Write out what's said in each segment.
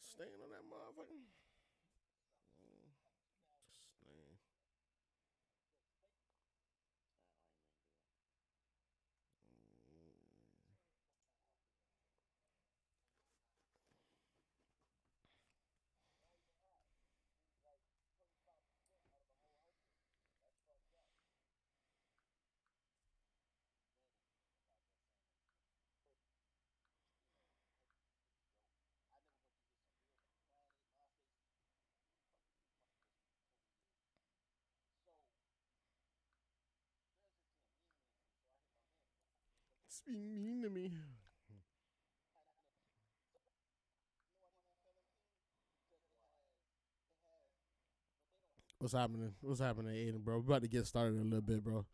Stain on that motherfucker. Mm, stain. Mm. It's being mean to me. What's happening? What's happening, Aiden, bro? We about to get started in a little bit, bro.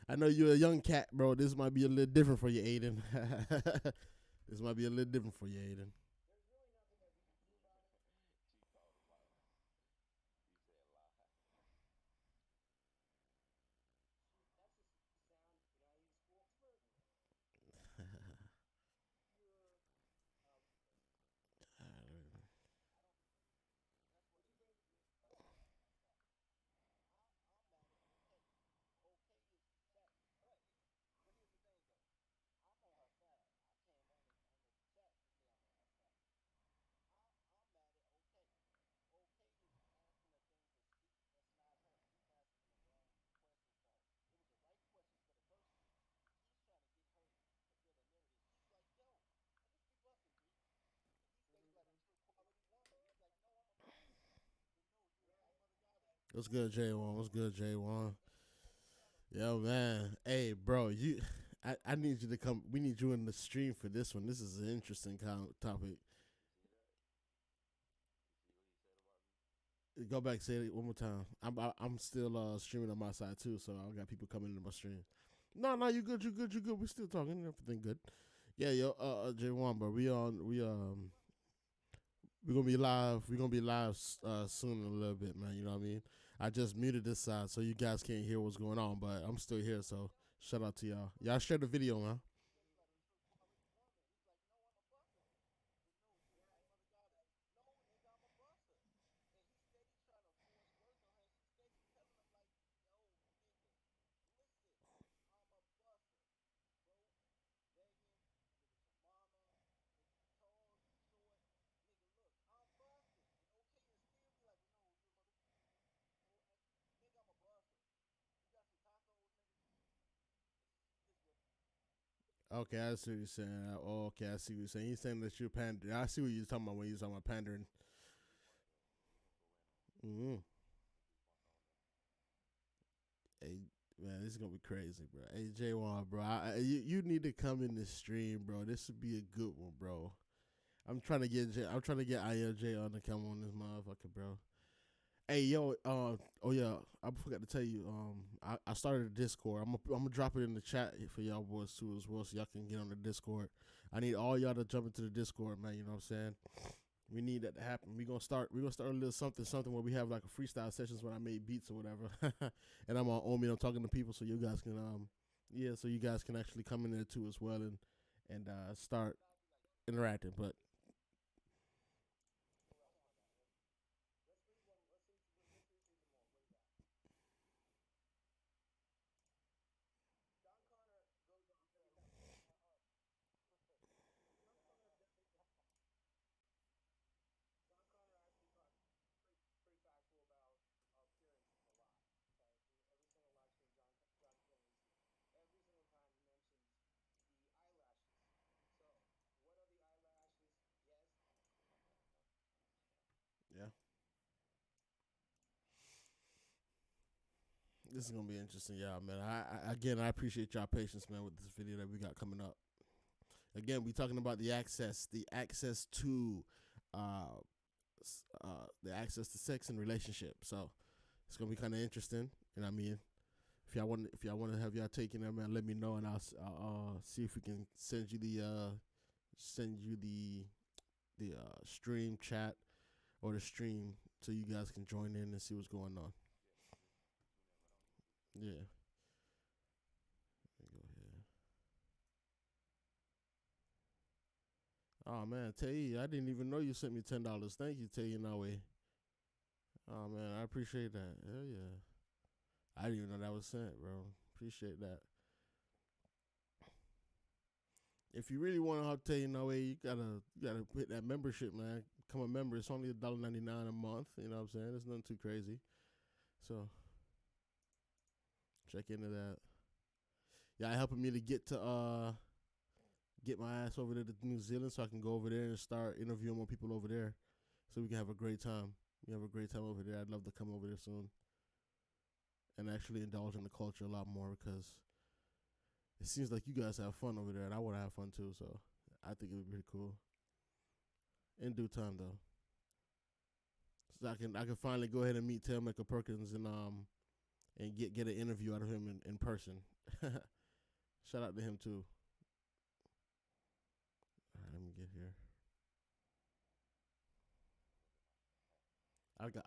I know you're a young cat, bro. This might be a little different for you, Aiden. This might be a little different for you, Aiden. What's good, J1? What's good, J1? Yo, man. Hey, bro, I need you to come. We need you in the stream for this one. This is an interesting topic. Go back, say it one more time. I'm still streaming on my side too, so I got people coming into my stream. No, no, you good, you good, you good. We still talking, everything good. Yeah, yo, J1, bro, we gonna be live. We gonna be live soon in a little bit, man. You know what I mean? I just muted this side so you guys can't hear what's going on, but I'm still here. So shout out to y'all. Y'all share the video, man. Okay, I see what you're saying. Oh, okay, I see what you're saying. You're saying that you're pandering. I see what you're talking about when you're talking about pandering. Mm-hmm. Hey, man, this is gonna be crazy, bro. Hey, J1, bro, you need to come in this stream, bro. This would be a good one, bro. I'm trying to get ILJ on to come on this motherfucker, bro. Hey, yo, oh yeah, I forgot to tell you. I started a Discord. I'm gonna drop it in the chat for y'all boys too as well, so y'all can get on the Discord. I need all y'all to jump into the Discord, man. You know what I'm saying? We need that to happen. We gonna start a little something where we have like a freestyle sessions when I made beats or whatever, and I'm on Omi. I'm talking to people, so you guys can yeah, so you guys can actually come in there too as well and start interacting. But yeah, this is gonna be interesting, y'all, man. I appreciate y'all patience, man, with this video that we got coming up. Again, we talking about the access to, uh, the access to sex and relationship. So it's gonna be kind of interesting. You know what I mean? If y'all want to have y'all taking that, man, let me know, and I'll see if we can send you the stream chat or the stream so you guys can join in and see what's going on. Yeah. Let me go here. Oh man, Tay, I didn't even know you sent me $10. Thank you, Tay Nawe. Oh man, I appreciate that. Hell yeah. I didn't even know that was sent, bro. Appreciate that. If you really want to help Tay Nawe, you gotta hit that membership, man. Become a member. It's only $1.99 a month. You know what I'm saying? It's nothing too crazy. So check into that. Yeah, helping me to get my ass over there to New Zealand so I can go over there and start interviewing more people over there, so we can have a great time. We have a great time over there. I'd love to come over there soon and actually indulge in the culture a lot more because it seems like you guys have fun over there, and I want to have fun too. So I think it would be pretty cool. In due time, though, so I can finally go ahead and meet Taylor Perkins and get an interview out of him in person. Shout out to him too. All right, let me get here. I got.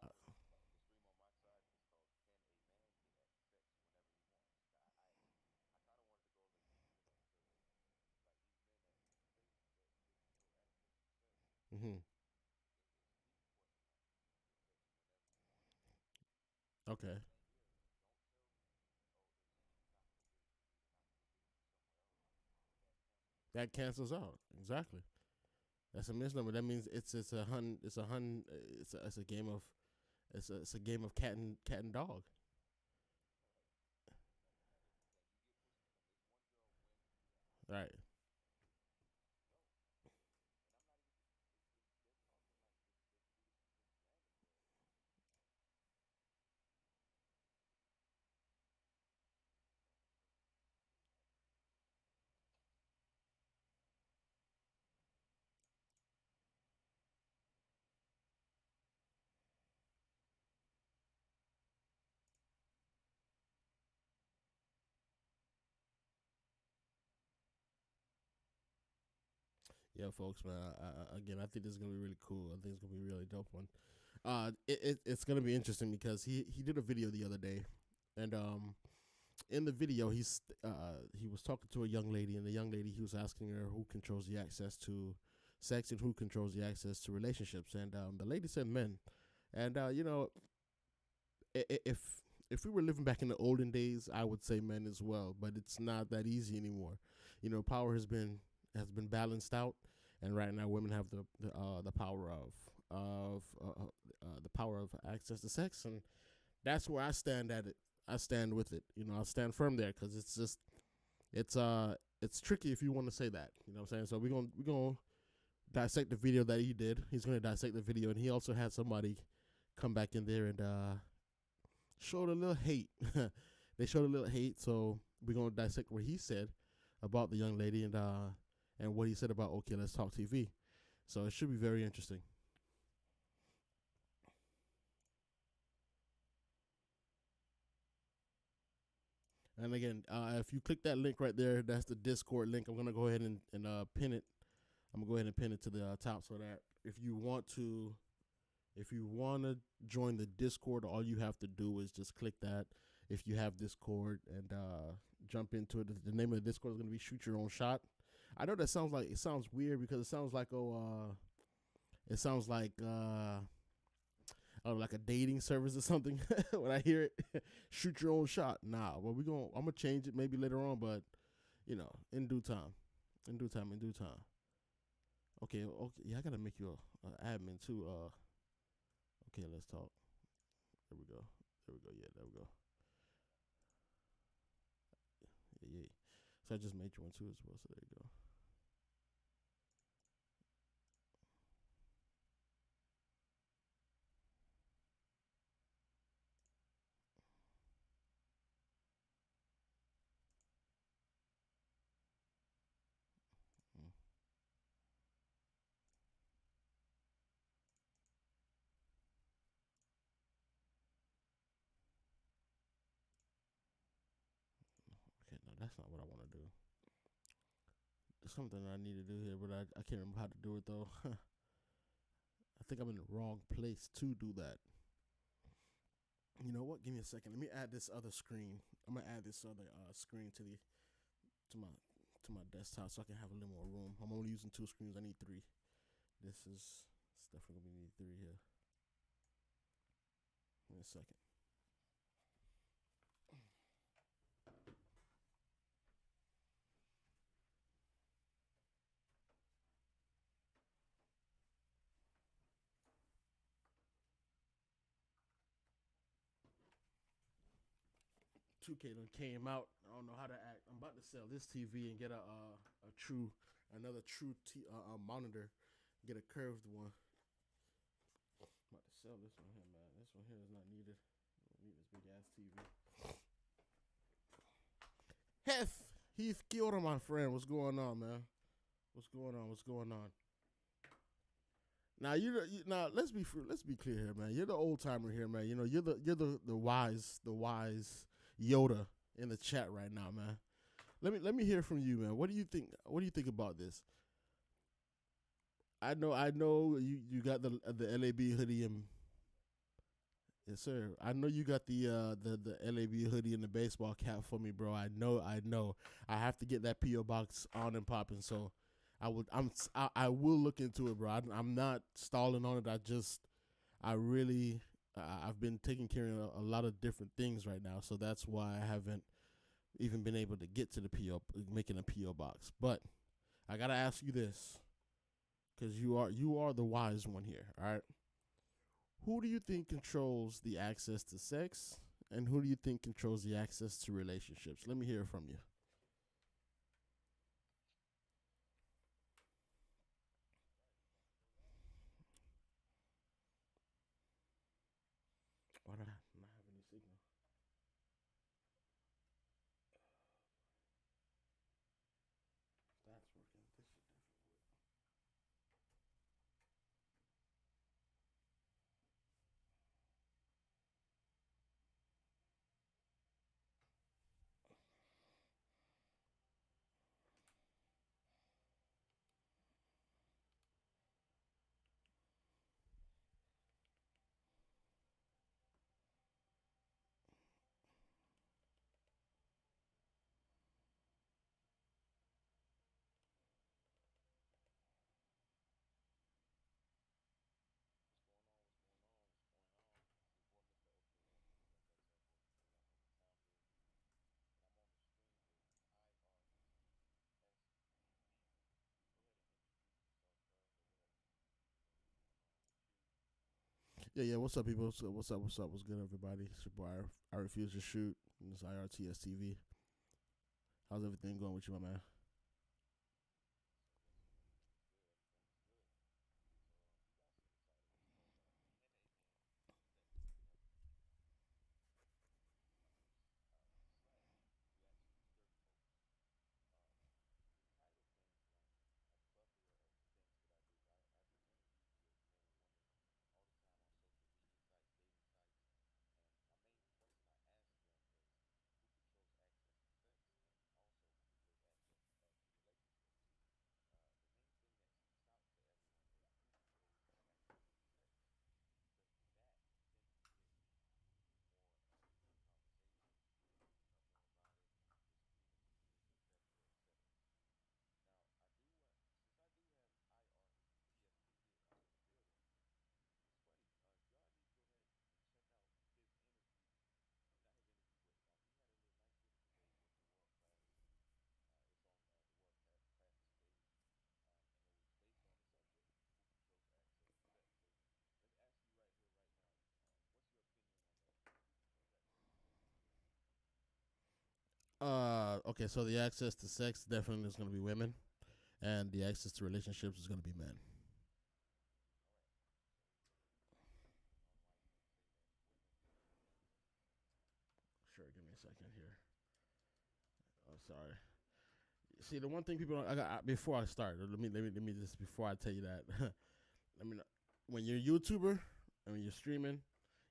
Mm-hmm. Okay. That cancels out exactly. That's a misnomer. That means it's a game of it's a game of cat and dog. Right. Yeah, folks, man. Again, I think this is gonna be really cool. I think it's gonna be a really dope one. It's gonna be interesting because he did a video the other day, and in the video he was talking to a young lady, and the young lady he was asking her who controls the access to sex and who controls the access to relationships, and the lady said men, and if we were living back in the olden days, I would say men as well, but it's not that easy anymore. Power has been balanced out, and right now women have the power of the power of access to sex, and that's where I stand at it. I stand with it. I stand firm there because it's tricky if you want to say that. You know what I'm saying? So we're gonna dissect the video that he did. He's gonna dissect the video, and he also had somebody come back in there and showed a little hate. They showed a little hate, so we're gonna dissect what he said about the young lady and what he said about Okay Let's Talk TV. So it should be very interesting. And again, if you click that link right there, that's the Discord link. I'm gonna go ahead and pin it. I'm gonna go ahead and pin it to the top so that if you want to join the Discord, all you have to do is just click that. If you have Discord and jump into it, the name of the Discord is gonna be Shoot Your Own Shot. I know that sounds weird because it sounds like a dating service or something. When I hear it, shoot your own shot. Nah, well I'm gonna change it maybe later on, but in due time, in due time. Okay, okay. Yeah, I gotta make you a admin too. Okay, let's talk. There we go. There we go. Yeah, there we go. Yeah, yeah. So I just made you one too as well. So there you go. Mm. Okay, no, that's not what I want to do. There's something I need to do here, but I can't remember how to do it though. I think I'm in the wrong place to do that. You know what? Give me a second. Let me add this other screen. I'm gonna add this other screen to my desktop so I can have a little more room. I'm only using two screens. I need three. This is it's definitely gonna be need three here. In a second. 2K done came out. I don't know how to act. I'm about to sell this TV and get a true another monitor. Get a curved one. I'm about to sell this one here, man. This one here is not needed. I don't need this big ass TV. Heath Kyoto, my friend. What's going on, man? What's going on? What's going on? Now now let's be clear here, man. You're the old timer here, man. You know you're the wise Yoda in the chat right now, man. Let me hear from you, man. What do you think? What do you think about this? I know you got the LAB hoodie and yes sir. I know you got the LAB hoodie and the baseball cap for me, bro. I know. I have to get that PO box on and popping. So I will look into it, bro. I'm not stalling on it. I've been taking care of a lot of different things right now, so that's why I haven't even been able to get to the making a PO box. But I gotta ask you this, because you are the wise one here. All right, who do you think controls the access to sex, and who do you think controls the access to relationships? Let me hear from you. Why do I not have any signal? That's working. This should definitely work. Yeah. What's up, people? What's up? What's good, everybody? It's your boy, I refuse to shoot. This is IRTS TV. How's everything going with you, my man? Okay, so the access to sex definitely is going to be women, and the access to relationships is going to be men. Sure, give me a second here. Oh, sorry. See, the one thing people don't, before I start, let me just before I tell you that, let me know, when you're a YouTuber and when you're streaming,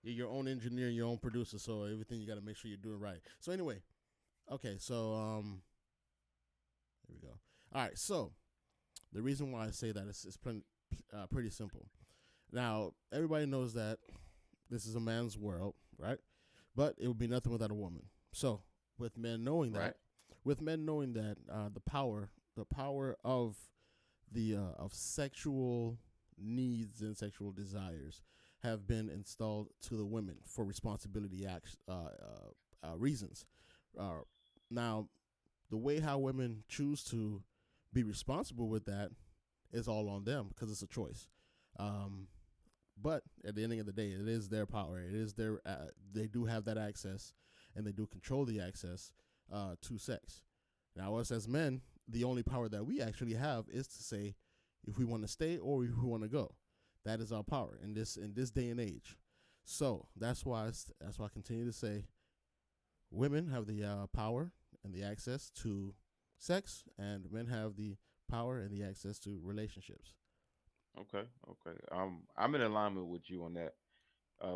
you're your own engineer, your own producer, so everything you got to make sure you're doing right. So anyway, okay, so here we go. All right, so the reason why I say that is pretty simple. Now, everybody knows that this is a man's world, right? But it would be nothing without a woman. So, with men knowing that, right. With men knowing that the power of the of sexual needs and sexual desires have been installed to the women for responsibility reasons. Uh, Now, the way how women choose to be responsible with that is all on them because it's a choice. Um, but at the ending of the day, it is their power. It is their. They do have that access, and they do control the access to sex. Now, us as men, the only power that we actually have is to say if we want to stay or if we want to go. That is our power in this day and age. So that's why I continue to say women have the power and the access to sex, and men have the power and the access to relationships. Okay, okay. I'm in alignment with you on that.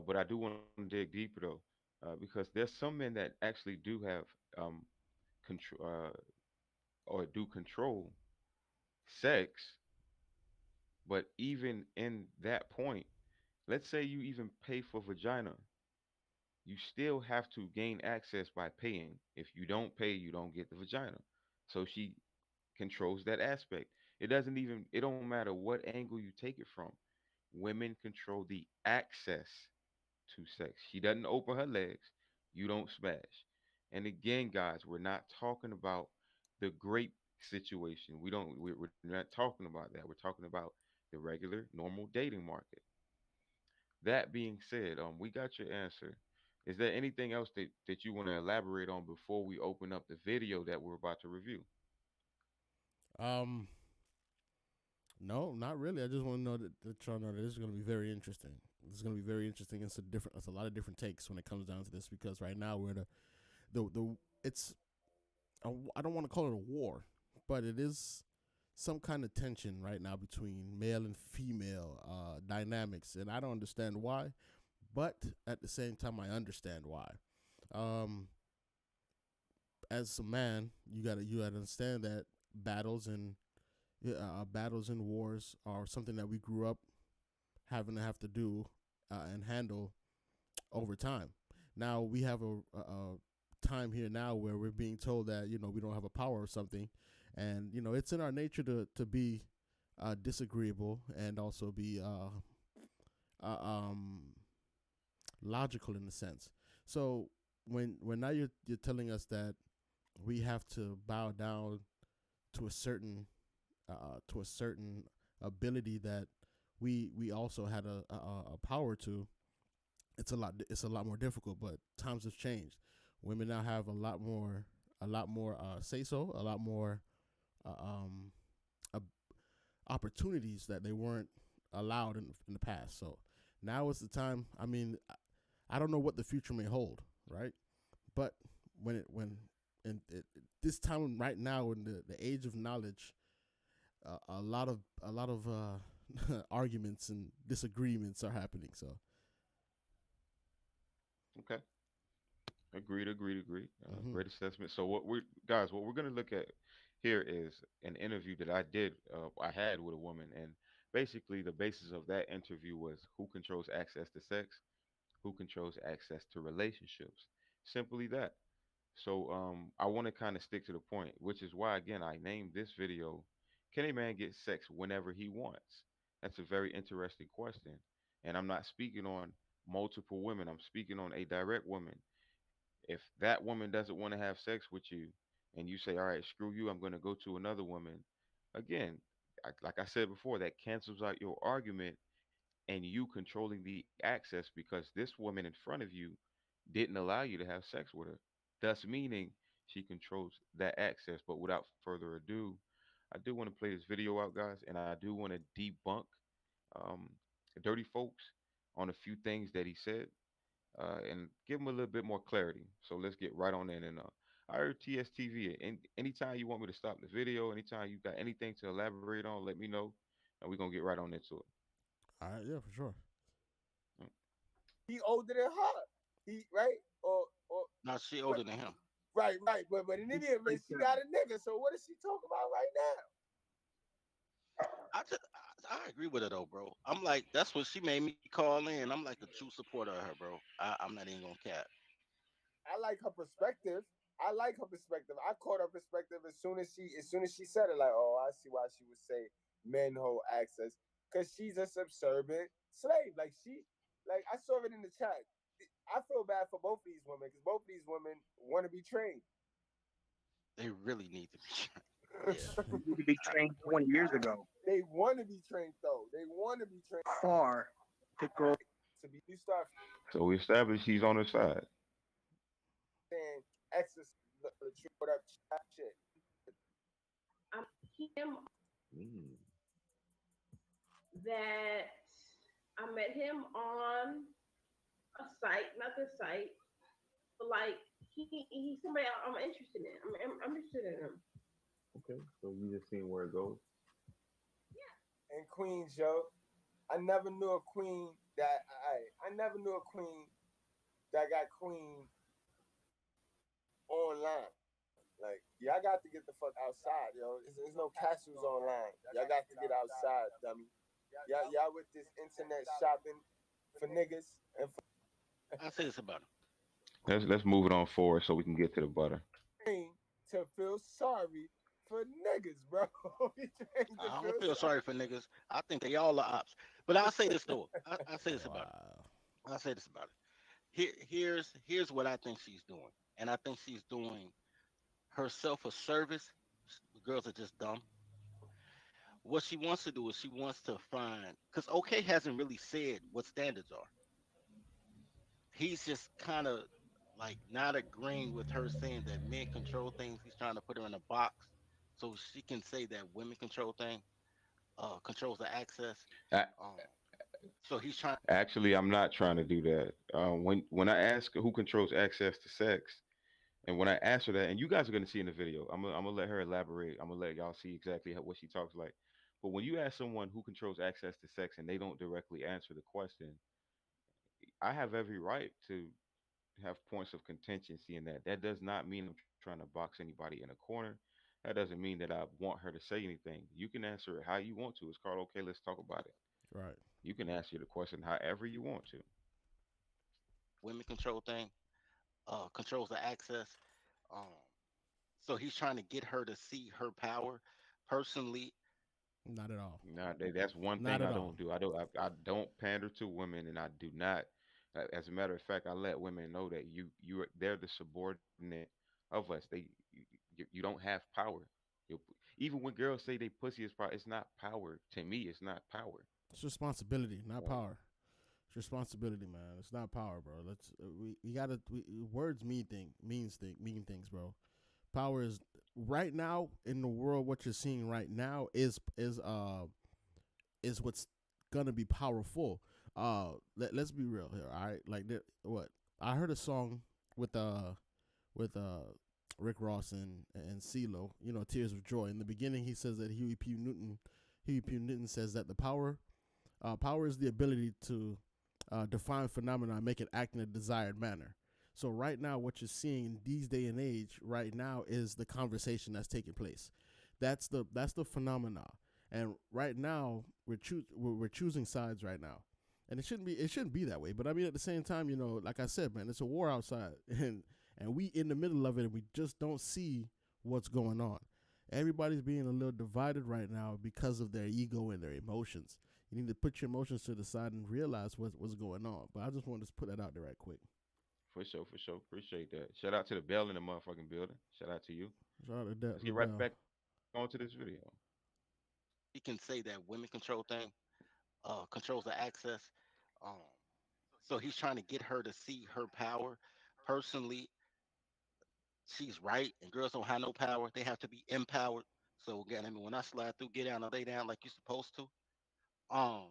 But I do want to dig deeper though, because there's some men that actually do have um, control or do control sex, but even in that point, let's say you even pay for vagina, you still have to gain access by paying. If you don't pay, you don't get the vagina. So she controls that aspect. It don't matter what angle you take it from. Women control the access to sex. She doesn't open her legs, you don't smash. And again, guys, we're not talking about the grape situation. We're not talking about that. We're talking about the regular, normal dating market. That being said, we got your answer. Is there anything else that you want to elaborate on before we open up the video that we're about to review? Um, no, not really. I just want to know that y'all know that this is going to be very interesting. This is going to be very interesting. It's a lot of different takes when it comes down to this because right now we're the it's I don't want to call it a war, but it is some kind of tension right now between male and female dynamics, and I don't understand why, but at the same time I understand why. Um, as a man, you gotta understand that battles and wars are something that we grew up having to have to do and handle over time. Now we have a time here now where we're being told that we don't have a power or something, and it's in our nature to be disagreeable and also be uh, um, logical in a sense. So when now you're telling us that we have to bow down to a certain ability that we also had a power to, it's a lot more difficult. But times have changed. Women now have a lot more say so, a lot more uh, um, uh, opportunities that they weren't allowed in the past. So now is the time. I mean, I don't know what the future may hold, right? But when this time right now in the age of knowledge, a lot of arguments and disagreements are happening. So Okay. Agreed, agreed, agreed. hmm Great assessment. So what we're gonna look at here is an interview that I had with a woman, and basically the basis of that interview was who controls access to sex, who controls access to relationships. Simply that. So I want to kind of stick to the point, which is why again I named this video, "Can a man get sex whenever he wants?" That's a very interesting question, and I'm not speaking on multiple women. I'm speaking on a direct woman. If that woman doesn't want to have sex with you and you say, all right, screw you, I'm going to go to another woman, again, like I said before, that cancels out your argument and you controlling the access because this woman in front of you didn't allow you to have sex with her, thus meaning she controls that access. But without further ado, I do want to play this video out, guys, and I do want to debunk um, Dirty Folks on a few things that he said and give them a little bit more clarity. So let's get right on in. And I heard TSTV. And anytime you want me to stop the video, anytime you got anything to elaborate on, let me know, and we're gonna get right on into it. all right, yeah, for sure. Mm. He older than her. He right or No, she but older than him. right. But in any event, she got a nigga. So what is she talking about right now? I agree with her though, bro. I'm like, that's what she made me call in. I'm like a true supporter of her, bro. I'm not even gonna cap. I like her perspective. I like her perspective. I caught her perspective as soon as she said it. Like, oh, I see why she would say men hold access. because she's a subservient slave. Like I saw it in the chat. I feel bad for both of these women because both of these women want to be trained. They really need to be. Yeah. They need to be trained 20 years ago. They want to be trained though. They want to be trained. Far to go. To be, you start So we established he's on her side. saying exercise, the truth, what up, shit. Him Mm. that I met him on a site, not this site, but like he's somebody I'm interested in. I'm interested in him. Okay, so you just seen where it goes. And queens, yo, I never knew a queen that I never knew a queen that got queen online. Like, y'all got to get the fuck outside, yo. There's no castles online. Y'all got to get outside, dummy. Y'all with this internet shopping for niggas and for I'll say this about him. Let's move it on forward so we can get to the butter. trained to feel sorry for niggas, bro. We trained to I don't feel sorry for niggas. I think they all are ops. But I'll say this though. I'll say this about it. Wow. I'll say this about it. Here's what I think she's doing, and I think she's doing herself a service. The girls are just dumb. What she wants to do is she wants to find because OK hasn't really said what standards are. He's just kind of like not agreeing with her saying that men control things. He's trying to put her in a box so she can say that women control things, controls the access. I, Um, so he's trying. Actually, I'm not trying to do that. When I ask who controls access to sex, and when I ask her that, and you guys are gonna see in the video, I'm gonna let her elaborate. I'm gonna let y'all see exactly what she talks like. But when you ask someone who controls access to sex and they don't directly answer the question, I have every right to have points of contingency in that. That does not mean I'm trying to box anybody in a corner. That doesn't mean that I want her to say anything. You can answer it how you want to. It's called okay, let's talk about it. Right. You can answer the question however you want to. Women control things, controls the access. Um, so he's trying to get her to see her power. Personally, Not at all. Now, that's one Not thing at I all. don't do. I don't pander to women, and I do not. As a matter of fact, I let women know that they're the subordinate of us. You don't have power. You, even when girls say they pussy is power, it's not power. To me, it's not power. It's responsibility, not Right. power. It's responsibility, man. It's not power, bro. Let's we gotta words mean things, bro. Power is right now in the world. What you're seeing right now is what's gonna be powerful. Let's be real here, all right? Like what I heard a song with Rick Ross and CeeLo, Tears of Joy. In the beginning, he says that Huey P. Newton says that the power is the ability to define phenomena and make it act in a desired manner. So right now, what you're seeing in these day and age, right now, is the conversation that's taking place. That's the phenomena, and right now we're choosing sides right now, and it shouldn't be that way. But I mean, at the same time, like I said, man, it's a war outside, and we in the middle of it, and we just don't see what's going on. Everybody's being a little divided right now because of their ego and their emotions. You need to put your emotions to the side and realize what's going on. But I just wanted to put that out there right quick. For sure, for sure. Appreciate that. Shout out to the bell in the motherfucking building. Shout out to you. Shout out to Let's get right back onto this video. he can say that women control things, controls the access. Um, so he's trying to get her to see her power. Personally, she's right, and girls don't have no power. They have to be empowered. So again, I mean, when I slide through, get down or lay down like you're supposed to. Um,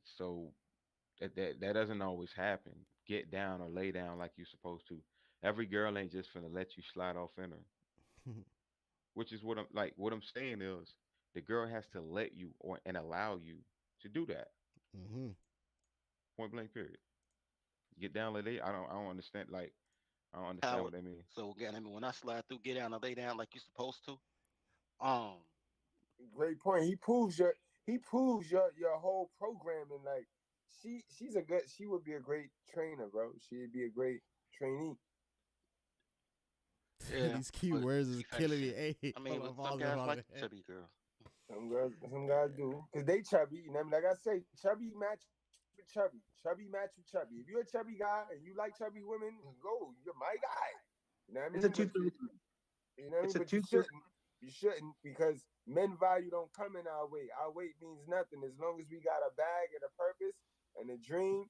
So that doesn't always happen. Get down or lay down like you're supposed to. Every girl ain't just finna let you slide off in her. Which is what I'm like. What I'm saying is the girl has to let you or and allow you to do that. Mm-hmm. Point blank. Period. Get down, lay. I don't understand. Like I don't understand power. what they mean. So again, I mean, when I slide through, get down or lay down like you're supposed to. Um, great point. He proves your whole programming. Like she would be a great trainer, bro. She'd be a great trainee. yeah, These key but words is defense killing me. shit. Hey, I mean, hold but on, some pause it, guys pause like it. the chubby girl. Some guys do, cause they chubby. You know, what I mean? Like I say, chubby match with chubby. Chubby match with chubby. If you're a chubby guy and you like chubby women, go. You're my guy. You know what I mean? It's a But two. you know what I mean? It's a But you two. shouldn't. You shouldn't because men value don't come in our weight. Our weight means nothing as long as we got a bag and a purpose and a dream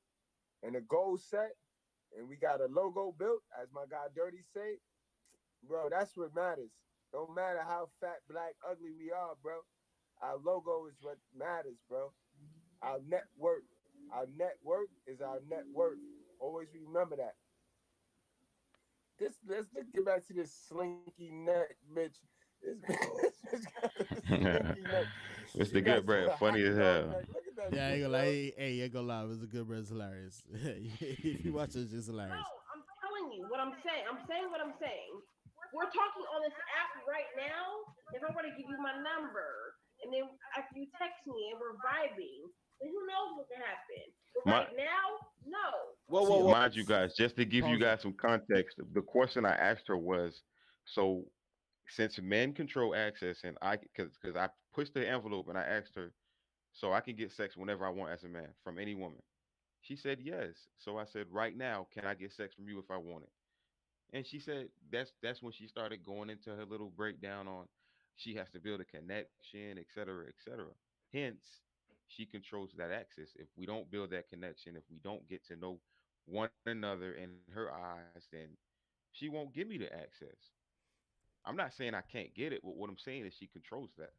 and a goal set and we got a logo built, as my guy Dirty say, bro. That's what matters. Don't matter how fat, black, ugly we are, bro. Our logo is what matters, bro. Our net worth. Our net worth is our net worth. Always remember that. Let's get back to this slinky neck, bitch. This bitch got a slinky neck. It's She the got good some bread, funny hot as dog hell. neck. Look at that Yeah, I ain't shit, gonna yo. lie. Hey, ain't gonna lie. It was a good, bro. It's hilarious. If you watch it, it's just No, hilarious. I'm telling you what I'm saying. I'm saying what I'm saying. We're talking on this app right now. If I were to give you my number, and then after you text me and we're vibing, then who knows what can happen? But My right now, no. Whoa, See, whoa, whoa. mind you guys, just to give you pause it. guys some context, the question I asked her was, so since men control access and I because I pushed the envelope and I asked her, so I can get sex whenever I want as a man from any woman. She said yes. So I said, right now, can I get sex from you if I want it? And she said that's when she started going into her little breakdown on she has to build a connection, et cetera, et cetera. Hence, she controls that access. If we don't build that connection, if we don't get to know one another in her eyes, then she won't give me the access. I'm not saying I can't get it, but what I'm saying is she controls that.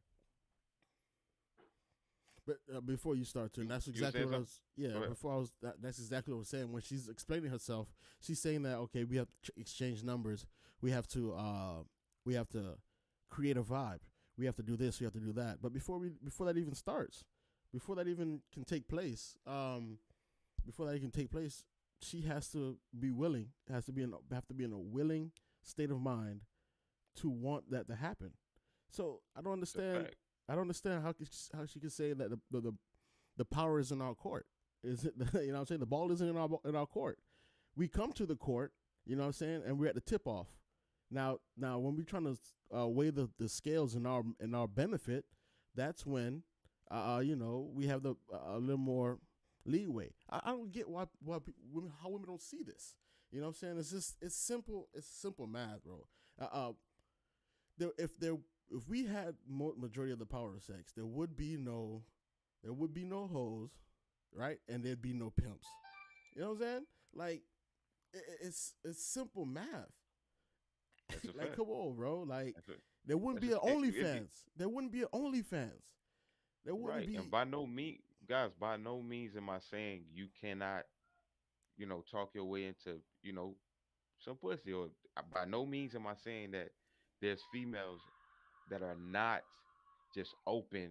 But before you start to, and that's You were exactly saying what I something? was. Yeah, Go ahead. before I was. That's exactly what I was saying. When she's explaining herself, she's saying that okay, we have to exchange numbers. We have to. We have to create a vibe. We have to do this. We have to do that. But before that even starts, before that even can take place, before that can take place, she has to be willing. Has to be in a willing state of mind to want that to happen. So I don't It's a understand. fact. I don't understand how she could say that the power is in our court. Is it you know what I'm saying? The ball isn't in our court. We come to the court, you know what I'm saying, and we're at the tip off. Now when we're trying to weigh the scales in our benefit, that's when we have a little more leeway. I don't get how women don't see this. You know what I'm saying? It's simple math, bro. There if we had majority of the power of sex, there would be no hoes, right? And there'd be no pimps. You know what I'm saying? Like it's simple math. That's a Like fact. come on, bro. Like That's a, there wouldn't that's be an a, it'd be, OnlyFans. There wouldn't be an OnlyFans. There wouldn't right. And be. by no means, guys, by no means am I saying you cannot, talk your way into, some pussy. Or by no means am I saying that there's females that are not just open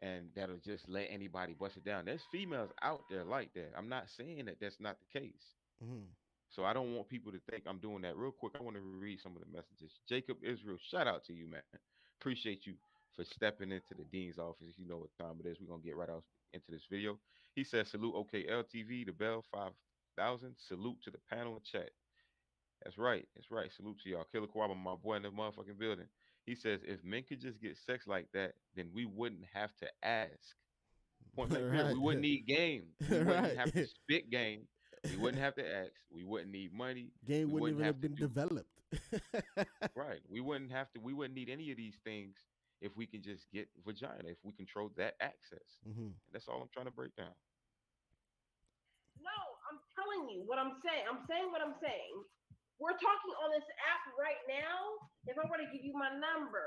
and that'll just let anybody bust it down. There's females out there like that. I'm not saying that that's not the case. Mhm. So I don't want people to think I'm doing that. Real quick, I want to read some of the messages. Jacob Israel, shout out to you, man. Appreciate you for stepping into the dean's office. You know what time it is. We're gonna get right out into this video. He says, salute OK LTV, the bell 5,000. Salute to the panel and chat. That's right. That's right. Salute to y'all. Killer Quabba, my boy in the motherfucking building. He says, if men could just get sex like that, then we wouldn't have to ask. Point blank period. Right. We wouldn't need game. We wouldn't Right. have to spit game. We wouldn't have to ask. We wouldn't need money. Game We wouldn't wouldn't even have have to been do developed. right. We wouldn't need any of these things if we can just get vagina, if we control that access. Hmm. And that's all I'm trying to break down. No, I'm telling you what I'm saying. I'm saying what I'm saying. We're talking on this app right now. If I were to give you my number,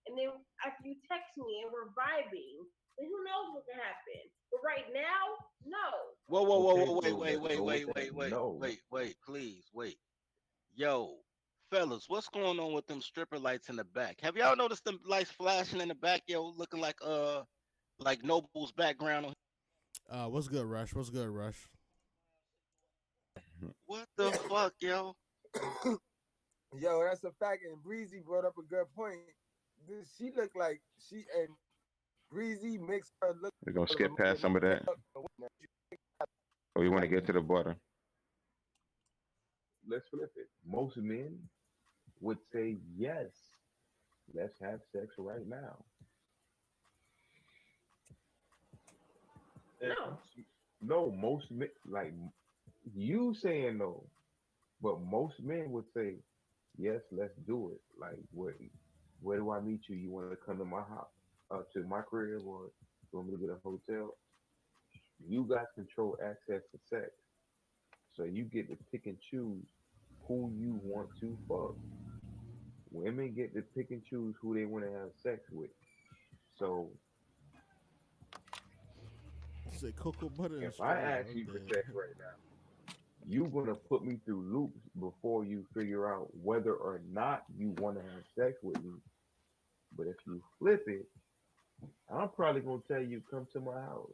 and then after you text me and we're vibing, then who knows what can happen? But right now, no. Whoa, whoa, whoa, Okay, whoa, so wait, wait, let's wait, go with wait, that. wait, wait, No. wait, please, wait. Yo, fellas, what's going on with them stripper lights in the back? Have y'all noticed them lights flashing in the back, yo, looking like Noble's background on What's good, Rush? What's good, Rush? what the fuck, yo? Yo, that's a fact. And Breezy brought up a good point. She looked like and Breezy makes her look We're gonna like skip past some of that. Or you want to get to the butter. Let's flip it. Most men would say yes. Let's have sex right now. No. No, most men like you saying no, but most men would say yes, let's do it. Like, where do I meet you? You want to come to my house, to my crib, or you want me to get a hotel? You guys control access to sex, so you get to pick and choose who you want to fuck. Women get to pick and choose who they want to have sex with. So Say cocoa butter and if I straw. ask I'm you for dead. sex right now, you're gonna put me through loops before you figure out whether or not you want to have sex with me. But if you flip it, I'm probably gonna tell you come to my house.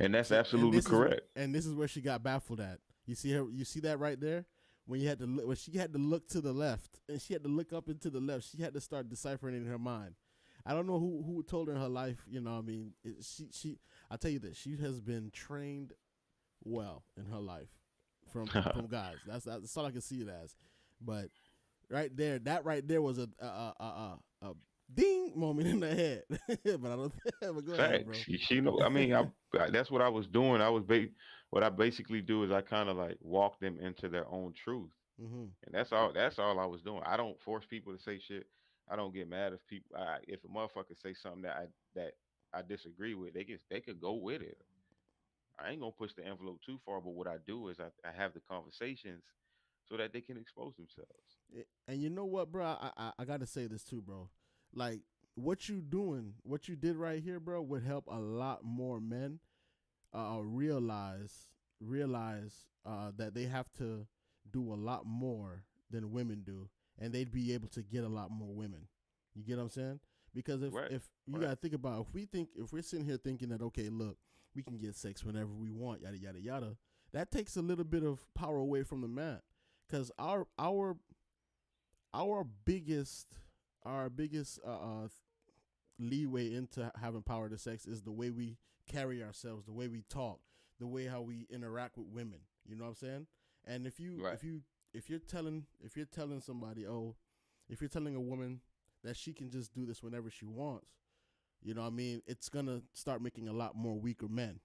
And that's See, and absolutely correct. this is where she got baffled at. You see her. You see that right there. When you had to look, when she had to look to the left and she had to look up into the left, she had to start deciphering it in her mind. I don't know who told her in her life. You know, what I mean, she. I tell you this, she has been trained well in her life from guys. That's all I can see it as. But right there, that right there was a ding moment in the head. But I don't. But go ahead, Facts. bro. She know. I mean, that's what I was doing. What I basically do is I kind of like walk them into their own truth, Mm-hmm. and that's all. That's all I was doing. I don't force people to say shit. I don't get mad if people. If a motherfucker say something that I disagree with, they could go with it. I ain't gonna push the envelope too far. But what I do is I have the conversations so that they can expose themselves. And you know what, bro? I gotta say this too, bro. Like what you doing, what you did right here, bro, would help a lot more men realize that they have to do a lot more than women do, and they'd be able to get a lot more women. You get what I'm saying? Because Right. if you Right. gotta think about if we're sitting here thinking that okay, look, we can get sex whenever we want, yada yada yada, that takes a little bit of power away from the man. Because our biggest leeway into having power to sex is the way we carry ourselves, the way we talk, the way how we interact with women. You know what I'm saying? And Right. if you're telling somebody, oh, if you're telling a woman that she can just do this whenever she wants, you know what I mean, it's gonna start making a lot more weaker men.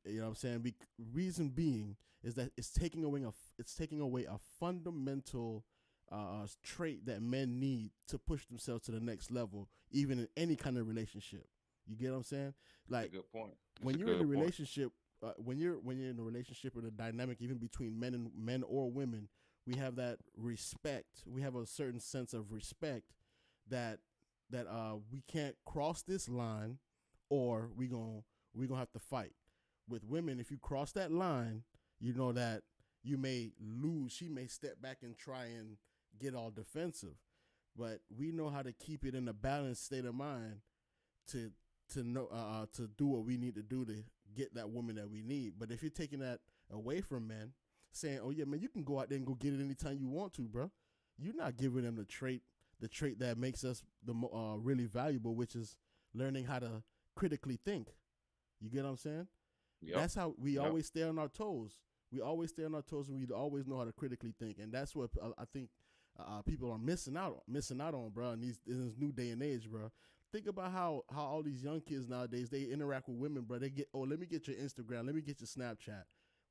You know what I'm saying? Reason being is that it's taking away a fundamental trait that men need to push themselves to the next level, even in any kind of relationship. You get what I'm saying? That's a Like good point. That's a when you're in a good point. relationship, when you're in a relationship or a dynamic, even between men or women, we have that respect. We have a certain sense of respect that we can't cross this line, or we gonna have to fight. With women, if you cross that line, you know that you may lose. She may step back and try and get all defensive, but we know how to keep it in a balanced state of mind to know to do what we need to do to get that woman that we need. But if you're taking that away from men, saying, "Oh yeah, man, you can go out there and go get it anytime you want to, bro," you're not giving them the trait that makes us really valuable, which is learning how to critically think. You get what I'm saying? Yep. That's how we Yep. always stay on our toes. We always stay on our toes, and we always know how to critically think. And that's what I think people are missing out on, bro. In this new day and age, bro. Think about how all these young kids nowadays they interact with women, bro. They get, oh, let me get your Instagram, let me get your Snapchat.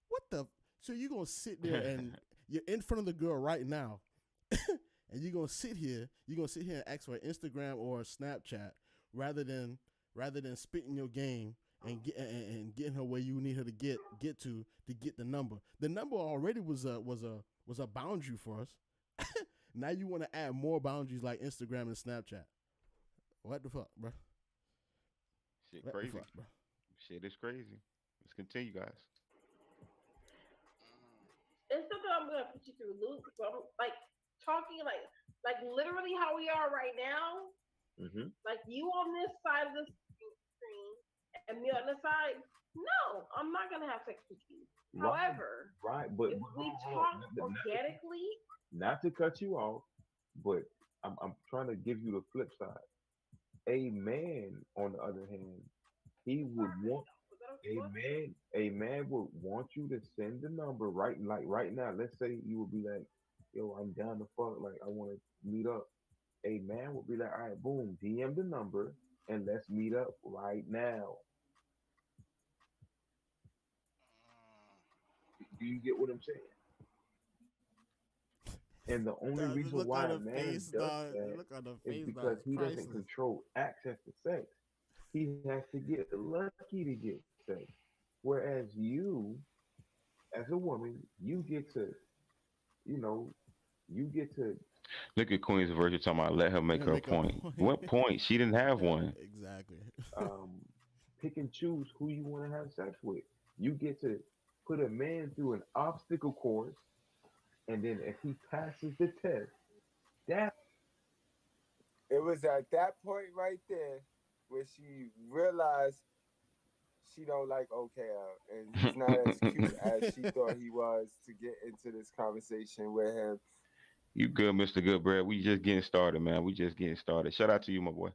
What the? So you gonna sit there and you're in front of the girl right now, and you're gonna sit here and ask for Instagram or Snapchat rather than spitting your game and getting her where you need her to get to get the number. The number already was a boundary for us. Now you want to add more boundaries like Instagram and Snapchat. What the fuck, bro? Shit What the crazy. fuck, bro? Shit is crazy. Let's continue, guys. It's not that I'm gonna put you through loops, but I'm like talking like literally how we are right now. Hmm. Like you on this side of the screen and me on the side. No, I'm not gonna have sex with you. Right, However, right. But, if hold we on, hold talk on. organically, Not to cut you off, but I'm trying to give you the flip side. A man, on the other hand, he would want a man would want you to send the number right, like right now. Let's say you would be like, "Yo, I'm down to fuck. Like I want to meet up." a man would be like, all right, boom, DM the number and let's meet up right now. Do you get what I'm saying? And the only Dog, the reason look why on a the man face, does dog. The that look on the is face, dog, because is he doesn't priceless. control access to sex. He has to get lucky to get sex. Whereas as a woman, you get to, you know, you get to Look at Queen's Virtue talking about let her make Gonna her make a point. point. What point? She didn't have one. Exactly. um, pick and choose who you want to have sex with. You get to put a man through an obstacle course, and then if he passes the test, that It was at that point right there where she realized she don't like OKL and he's not as cute as she thought he was to get into this conversation with him. You good, Mr. Goodbread. We just getting started, man. We just getting started. Shout out to you, my boy.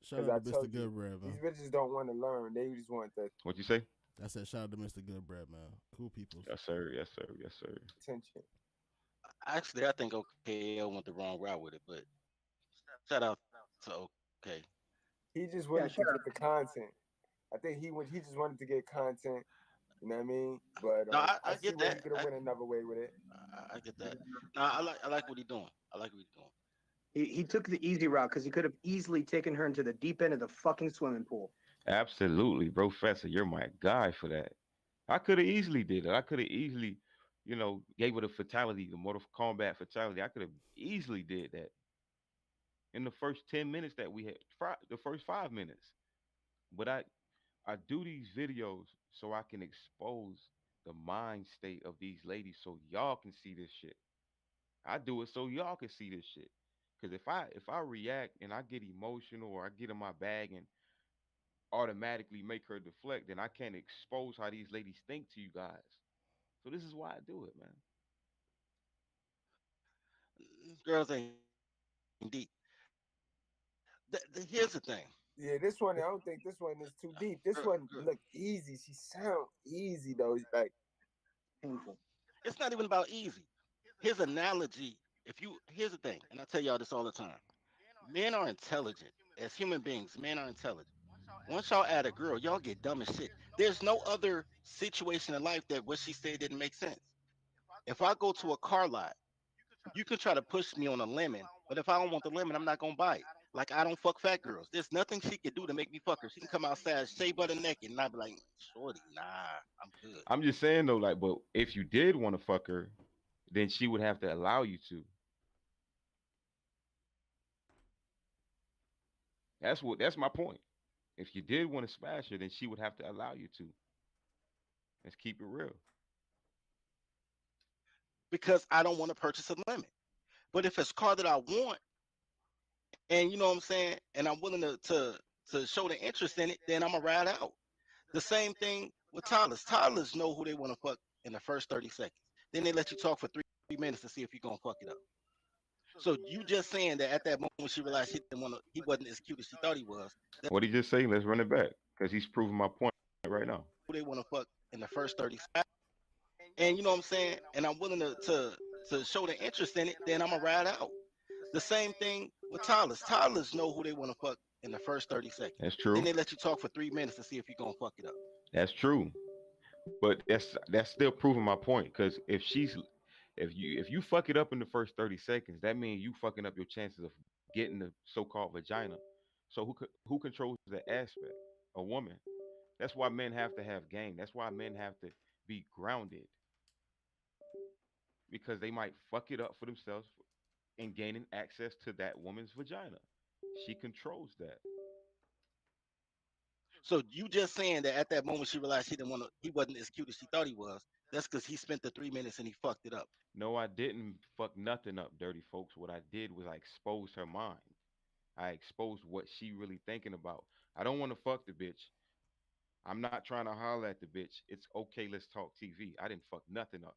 Shout Because out I to Mr. told you, Goodbread, these man. bitches don't want to learn. They just want the What you say? I said shout out to Mr. Goodbread, man. Cool peoples. Yes, sir. Yes, sir. Yes, sir. attention. Actually, I think OKL went the wrong route with it, but shout out to OK. He just Yeah, wanted to sure. get the content. I think he just wanted to get content. You know what I mean? But No, I I see get where he that. could have went another way with it. I get that. No, I like what he's doing. I like what he's doing. He took the easy route because he could have easily taken her into the deep end of the fucking swimming pool. Absolutely, bro. Professor, you're my guy for that. I could have easily did it. I could have easily, gave it a fatality, the Mortal Kombat fatality. I could have easily did that in the first 10 minutes that we had, the first 5 minutes. But I do these videos so I can expose the mind state of these ladies so y'all can see this shit. I do it so y'all can see this shit. Cause if I react and I get emotional or I get in my bag and automatically make her deflect, then I can't expose how these ladies think to you guys. So this is why I do it, man. Girls ain't deep. Here's the thing. Yeah, this one I don't think this one is too deep. This one look easy. She sound easy though. Like Painful. It's not even about easy. His analogy, if you here's the thing, and I tell y'all this all the time. Men are intelligent. As human beings, men are intelligent. Once y'all add a girl, y'all get dumb as shit. There's no other situation in life that what she said didn't make sense. If I go to a car lot, you can try to push me on a lemon, but if I don't want the lemon, I'm not gonna buy it. Like I don't fuck fat girls. There's nothing she can do to make me fuck her. She can come outside, shea butter naked, and I'd be like, shorty, nah, I'm good. I'm just saying though, like, but if you did want to fuck her, then she would have to allow you to. That's my point. If you did want to smash her, then she would have to allow you to. Let's keep it real. Because I don't want to purchase a lemon. But if it's a car that I want, and you know what I'm saying, and I'm willing to show the interest in it, then I'm gonna ride out. The same thing with toddlers. Toddlers know who they want to fuck in the first 30 seconds. Then they let you talk for 3 minutes to see if you're gonna fuck it up. So you just saying that at that moment she realized he wasn't as cute as she thought he was. That's What did he just say? Let's run it back because he's proving my point right now. who they want to fuck in the first 30 seconds. And you know what I'm saying? And I'm willing to show the interest in it, then I'm gonna ride out. The same thing with toddlers. Toddlers know who they want to fuck in the first 30 seconds. That's Then true. they let you talk for 3 minutes to see if you're gonna fuck it up. That's true. But that's still proving my point. Because if you fuck it up in the first 30 seconds, that means you fucking up your chances of getting the so-called vagina. So who controls the aspect? A woman. That's why men have to have game. That's why men have to be grounded because they might fuck it up for themselves in gaining access to that woman's vagina. She controls that. So you just saying that at that moment she realized he wasn't as cute as she thought he was. That's because he spent the 3 minutes and he fucked it up. No, I didn't fuck nothing up, dirty folks. What I did was I exposed her mind. I exposed what she really thinking about. I don't want to fuck the bitch. I'm not trying to holler at the bitch. It's okay, let's talk TV. I didn't fuck nothing up.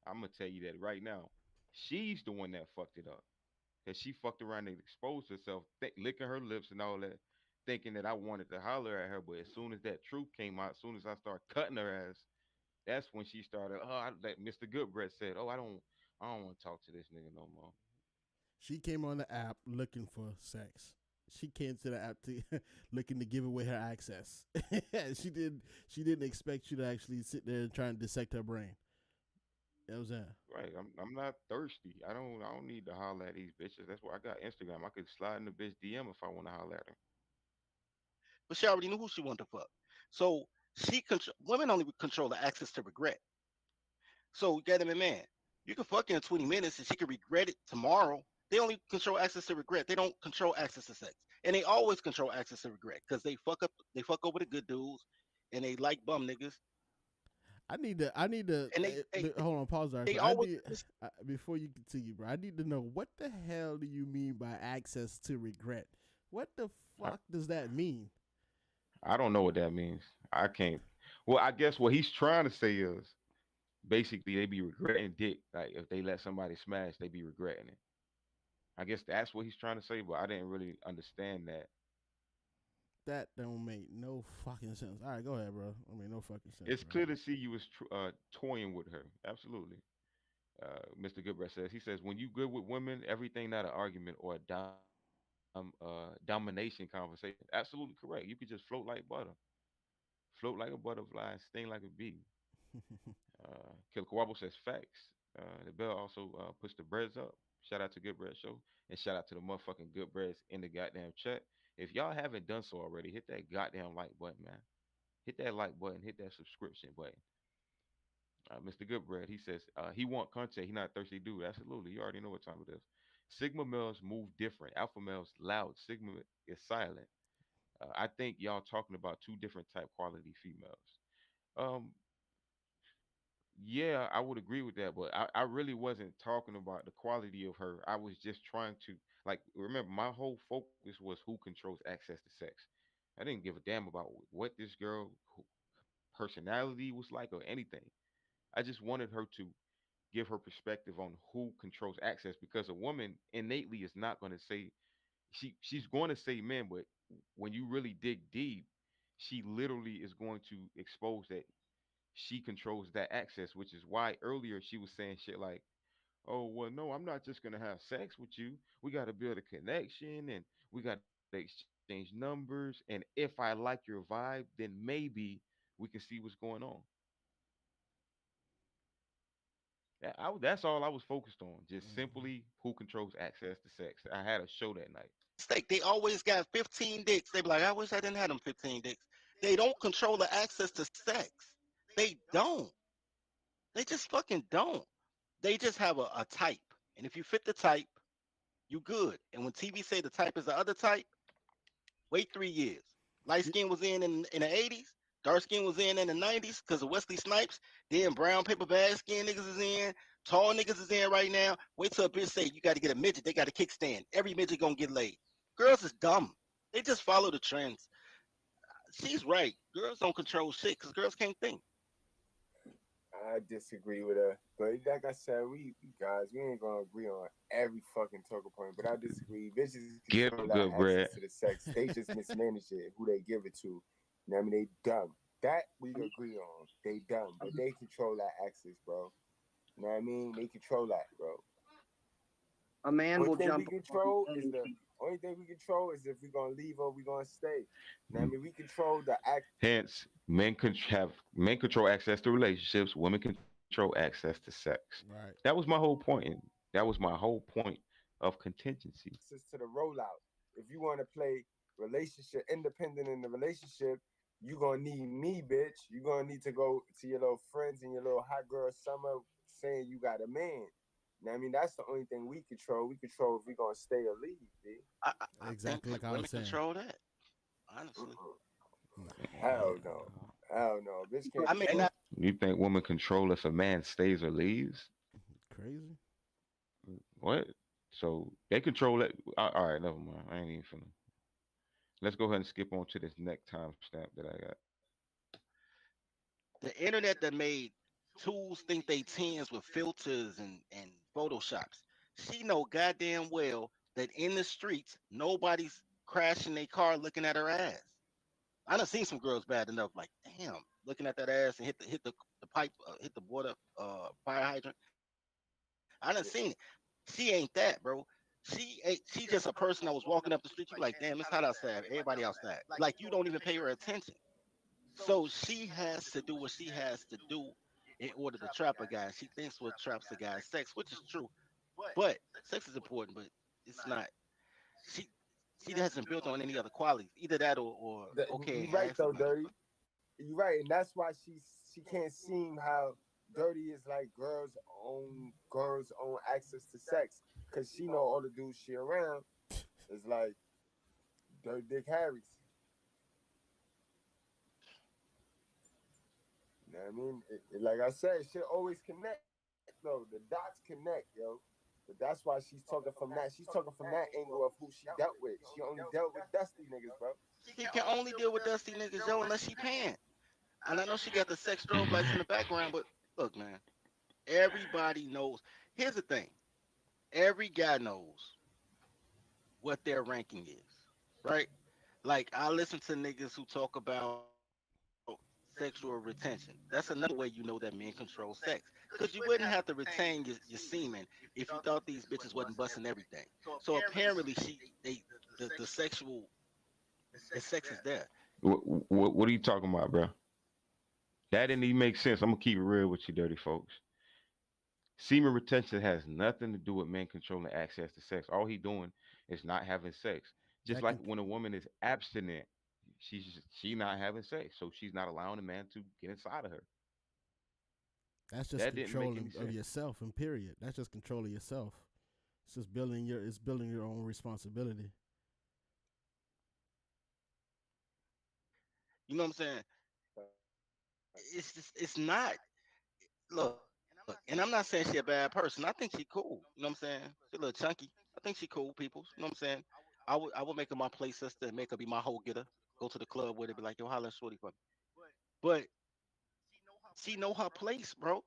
I'm gonna tell you that right now. She's the one that fucked it up. Cause she fucked around and exposed herself, licking her lips and all that, thinking that I wanted to holler at her. But as soon as that truth came out, as soon as I started cutting her ass, that's when she started. Oh, like Mr. Goodbread said, "Oh, I don't want to talk to this nigga no more." She came on the app looking for sex. She came to the app to looking to give away her access. she did. She didn't expect you to actually sit there and try and dissect her brain. That was that. Right. I'm not thirsty. I don't need to holler at these bitches. That's why I got Instagram. I could slide in the bitch DM if I want to holler at her. But she already knew who she wanted to fuck. So women only control the access to regret. So you got him a man. You can fuck in 20 minutes and she can regret it tomorrow. They only control access to regret. They don't control access to sex. And they always control access to regret because they fuck over the good dudes and they like bum niggas. I need to. I need to. And they Hold on. Pause there. they I always need before you continue, bro. I need to know what the hell do you mean by access to regret? What the I, fuck does that mean? I don't know what that means. I can't. Well, I guess what he's trying to say is basically they be regretting dick. Like if they let somebody smash, they be regretting it. I guess that's what he's trying to say, but I didn't really understand that. That don't make no fucking sense. All right, go ahead, bro. I mean, no fucking sense, It's bro. clear to see you was toying with her. Absolutely. Mr. Goodbread says, he says, when you good with women, everything not an argument or a domination conversation. Absolutely correct. You could just float like butter, float like a butterfly, and sting like a bee. Killer Kawabo says facts. The bell also puts the breads up. Shout out to Good Bread Show and shout out to the motherfucking Good Breads in the goddamn chat. If y'all haven't done so already, hit that goddamn like button, man. Hit that like button. Hit that subscription button. Mr. Goodbread, he says he want content. He not thirsty dude. Absolutely, you already know what time it is. Sigma males move different. Alpha males loud. Sigma is silent. I think y'all talking about two different type quality females. Um, yeah, I would agree with that, but I really wasn't talking about the quality of her. I was just trying to like remember my whole focus was who controls access to sex. I didn't give a damn about what this girl personality was like or anything. I just wanted her to give her perspective on who controls access because a woman innately is not going to say she's going to say men, but when you really dig deep, she literally is going to expose that she controls that access, which is why earlier she was saying shit like, "Oh, well, no, I'm not just gonna have sex with you. We got to build a connection and we got to exchange numbers. And if I like your vibe, then maybe we can see what's going on." That's all I was focused on, just Hmm. simply who controls access to sex. I had a show that night. mistake. They always got 15 dicks. They be like, I wish I didn't have them 15 dicks. They don't control the access to sex. They don't. They just fucking don't. They just have a type. And if you fit the type, you good. And when TV say the type is the other type, wait 3 years. Light Y- skin was in the 80s. Dark skin was in the 90s because of Wesley Snipes. Then brown paper bag skin niggas is in. Tall niggas is in right now. Wait till a bitch say you got to get a midget. They got a kickstand. Every midget gonna get laid. Girls is dumb. They just follow the trends. She's right. Girls don't control shit because girls can't think. I disagree with her, but like I said, we guys, we ain't gonna agree on every fucking talking point. But I disagree. Bitches Get control him, that good access bread. to the sex. They just mismanage it. Who they give it to? You know what I mean, they dumb. That we agree on. They dumb, but they control that access, bro. You know what I mean? They control that, bro. A man Only will thing we jump on control is the anything. only thing we control is if we're gonna leave or we're gonna stay. You know what I mean? We control the act. Hence, men control access to relationships. Women control access to sex. That right. was my whole point. That was my whole point of contingency. Access to the rollout. If you want to play relationship independent in the relationship, you gonna need me, bitch. You gonna need to go to your little friends and your little hot girl summer saying you got a man. You know what I mean? That's the only thing we control. We control if we gonna stay or leave, B. I think Exactly like I women was saying. control that, honestly. Nah, Hell hell no. no. Hell no. Bitch can't I mean, control. You think women control if a man stays or leaves? Crazy. What? So they control it. All right, never mind. I ain't even finna. Let's go ahead and skip on to this next timestamp that I got. the internet that made tools think they tens with filters and photoshops. She know goddamn well that in the streets nobody's crashing their car looking at her ass. I done seen some girls bad enough, like damn, looking at that ass and hit the pipe, hit the water fire hydrant. I done seen it. She ain't that, bro. She just a person that was walking up the street. You be like, damn, it's hot outside. Everybody outside. Like you don't even pay her attention. So she has to do what she has to do in order to trap a guy. She thinks what traps a guy is sex, which is true. But sex is important, but it's not. She she hasn't built on any other qualities. Either that or okay, You right half though, like Dirty. You right, and that's why she can't seem how Dirty is like girls own access to sex, cause she know all the dudes she around is like Dirty Dick Harry's. You know what I mean? Like I said, shit always connect though. The dots connect, yo. But that's why she's talking from that. She's talking from that angle of who she dealt with. She only dealt with dusty niggas, bro. she can only deal with dusty niggas, yo, unless she paying. And I know she got the sex strobe lights in the background, but look, man, everybody knows. Here's the thing: every guy knows what their ranking is, right? Like I listen to niggas who talk about sexual retention. That's another way you know that men control sex, because you wouldn't have to retain your semen if you thought these bitches wasn't busting everything. So apparently, the sexual the sex is there. What are you talking about, bro? That didn't even make sense. I'm gonna keep it real with you, dirty folks. Semen retention has nothing to do with men controlling access to sex. All he doing is not having sex. Just That like can when a woman is abstinent, she not having sex, so she's not allowing a man to get inside of her. that's just That didn't make any controlling of sense. yourself and period. That's just controlling yourself. It's building your own responsibility. You know what I'm saying? It's not. Look, and I'm not saying she a bad person. I think she cool. You know what I'm saying? She a little chunky. I think she cool, people. You know what I'm saying? I would make her my play sister and make her be my hoe getter. Go to the club with her, be like, yo, holla at shorty for me. But she know her place, bro.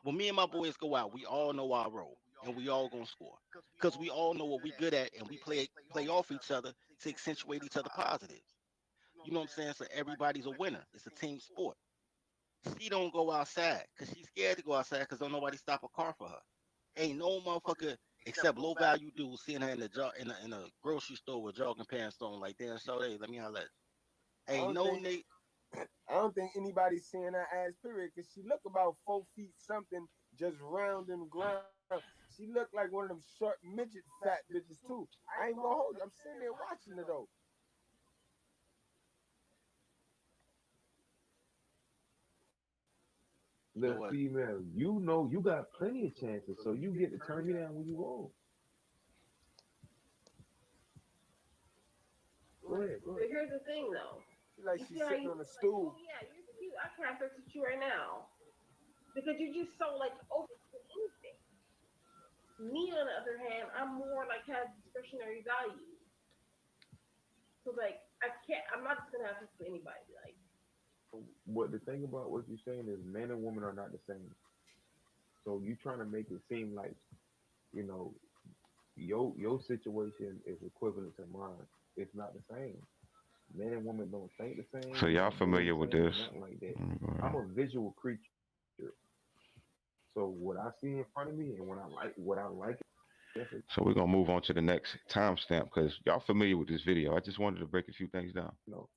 When me and my boys go out, we all know our role and we all gonna score. Because we all know what we good at and we play off each other to accentuate each other positives. You know what I'm saying? So everybody's a winner. It's a team sport. She don't go outside because she's scared to go outside because don't nobody stop a car for her. Ain't no motherfucker except low value dudes seeing her in the in a grocery store with jogging pants on like damn so hey, let me holler at you. I Ain't don't no think nigga. I don't think anybody's seeing her ass period because she look about 4 feet something, just round and ground. She look like one of them short midget fat bitches too. I ain't gonna hold you. I'm sitting there watching her though. You know Look, what? female, you know you got plenty of chances, so you get to turn me down when you want. Go Right. ahead, go But ahead. here's the thing, though. She like You see she's how sitting you on a like, oh stool. yeah, you're cute. I can't fix with you right now because you're just so like open to anything. Me, on the other hand, I'm more like has discretionary value. So like, I can't. I'm not just gonna have sex with anybody. Like, What the thing about what you're saying is men and women are not the same. So you trying to make it seem like, you know, your situation is equivalent to mine. It's not the same. Men and women don't think the So same. We y'all don't move familiar the with same or this? nothing like that. I'm Mm, a visual creature. So what I see in front of me and what I like, yes, or So we're gonna move on to the next timestamp because y'all familiar with this video. I just wanted to break a few things down. no.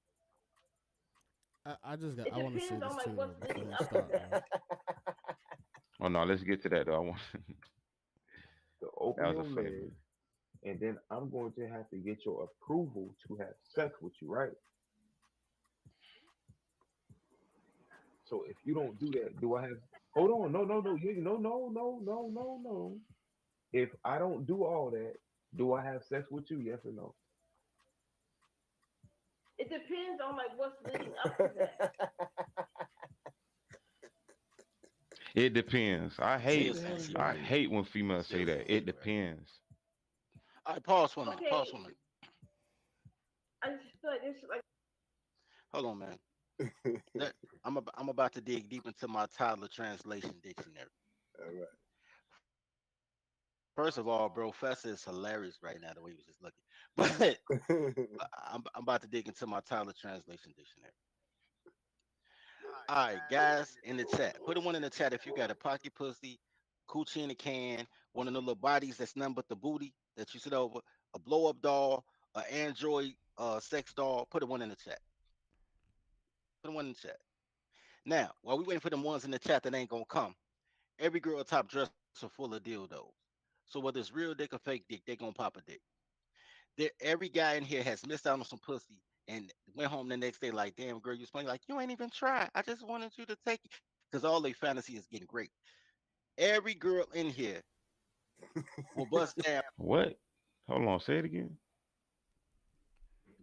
I it want to say depends this on like too though what's before leading you up to start, man. that. Oh no, let's get to that though. I want To that open was a your favor. legs, and then I'm going to have to get your approval to have sex with you, right? So if you don't do that, do I have? Hold on, no, no, no, you, no, no, no, no, no, no. If I don't do all that, do I have sex with you? Yes or no? It depends on like what's leading up to that. It depends. What Still the saying hell does she that I right. mean? hate when females say Still saying that. It she right. depends. All right, pause for a minute. Pause for Okay, a minute. I just feel like there's like Hold on, man. I'm about to dig deep into my toddler translation dictionary. All right. First of all, bro, Fessa is hilarious right now the way he was just looking. But I'm about to dig into my toddler translation dictionary. All right, guys in the chat. Put a one in the chat if you got a pocket pussy, coochie in a can, one of the little bodies that's nothing but the booty. that you sent over, a blow up doll, an Android sex doll, put one in the chat. Put one in the chat. Now, while we waiting for them ones in the chat that ain't gonna come, every girl top dresser full of dildos. So whether it's real dick or fake dick, they gonna pop a dick. Every guy in here has missed out on some pussy and went home the next day like, damn girl, you was playing like you ain't even try. I just wanted you to take it because all their fantasy is getting great. Every girl in here will bust down. What? Hold on, say it again.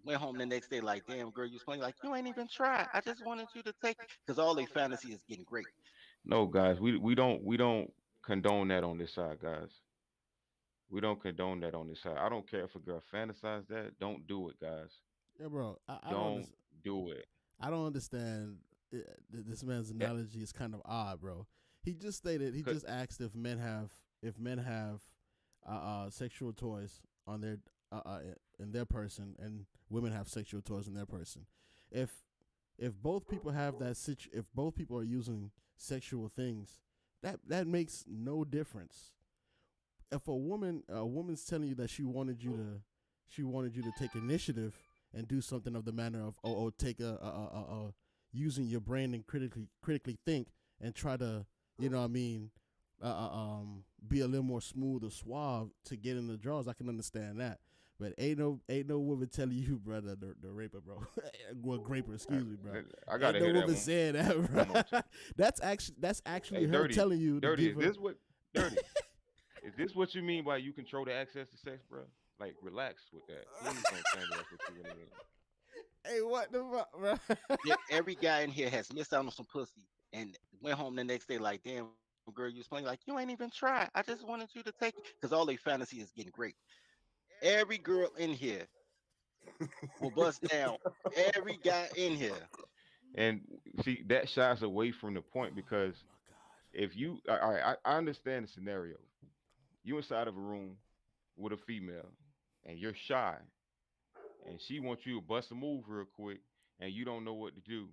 Went home the next day like, damn girl, you was playing like you ain't even try. I just wanted you to take it because all their fantasy is getting great. No, guys, we don't condone that on this side, guys. We don't condone that on this side. I don't care if a girl fantasize that. Don't do it, guys. Yeah, bro. I don't Don't understand. do it. I don't understand. This man's Eh, analogy is kind of odd, bro. He just stated. He 'cause- just asked if men have sexual toys on their in their person, and women have sexual toys in their person. If if both people have if both people are using sexual things, that makes no difference. If a woman's telling you that she wanted you to take initiative and do something of the manner of take using your brain and critically think and try to, you know what I mean, be a little more smooth or suave to get in the draws, I can understand that. But ain't no woman telling you, brother, the raper, bro. Well, graper, excuse me, bro. I Ain't gotta no hear that woman one saying that, one more bro. time. That's actually Hey, her dirty, telling you to dirty. give Is her. this what dirty? Is this what you mean by you control the access to sex, bro? Like, relax with that. Please don't tell me that's what you really mean. Hey, what the fuck, bro? Every guy in here has missed out on some pussy and went home the next day like, damn girl, you was playing like you ain't even try. I just wanted you to take it because all their fantasy is getting great. Every girl in here will bust down. Every guy in here. And see, that shies away from the point because Oh my god. if you, all right, I understand the scenario. You inside of a room with a female, and you're shy, and she wants you to bust a move real quick, and you don't know what to do,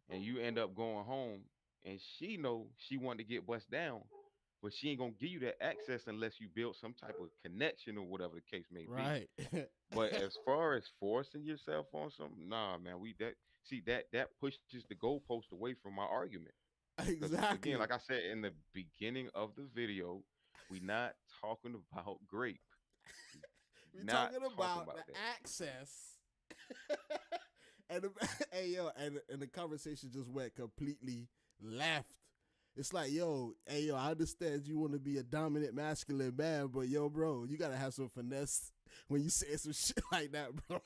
and you end up going home, and she know she want to get bust down, but she ain't gonna give you that access unless you build some type of connection or whatever the case may be. Right. But as far as forcing yourself on something, nah, man, we that see that pushes the goalpost away from my argument. Because again, like Exactly. I said in the beginning of the video, we not talking about grape. We We're not talking talking about about the that. access. and hey yo, and the conversation just went completely left. It's like, yo, hey yo, I understand you want to be a dominant masculine man, but yo, bro, you gotta have some finesse when you say some shit like that, bro.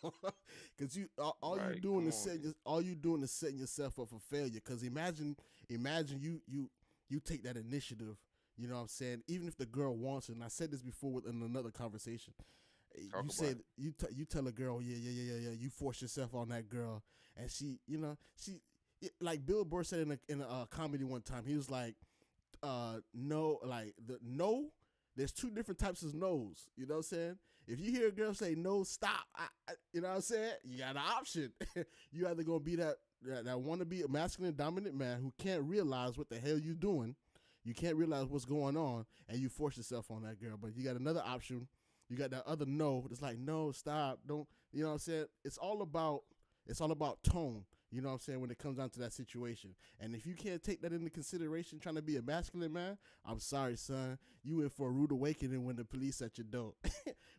Because all you Right? doing Come is on, man. setting yourself up for failure. Because imagine you take that initiative. You know what I'm saying? Even if the girl wants it, and I said this before in another conversation. Talk You about said it. you tell a girl, yeah. You force yourself on that girl, and like Bill Burr said in a comedy one time. He was like, no, like the no. There's two different types of no's. You know what I'm saying? If you hear a girl say no, stop. You know what I'm saying? You got an option. You either gonna be that want to be a masculine dominant man who can't realize what the hell you doing. You can't realize what's going on, and you force yourself on that girl. But you got another option. You got that other no. It's like no, stop, don't. You know what I'm saying? It's all about tone. You know what I'm saying, when it comes down to that situation. And if you can't take that into consideration trying to be a masculine man, I'm sorry, son. You in for a rude awakening when the police at your door.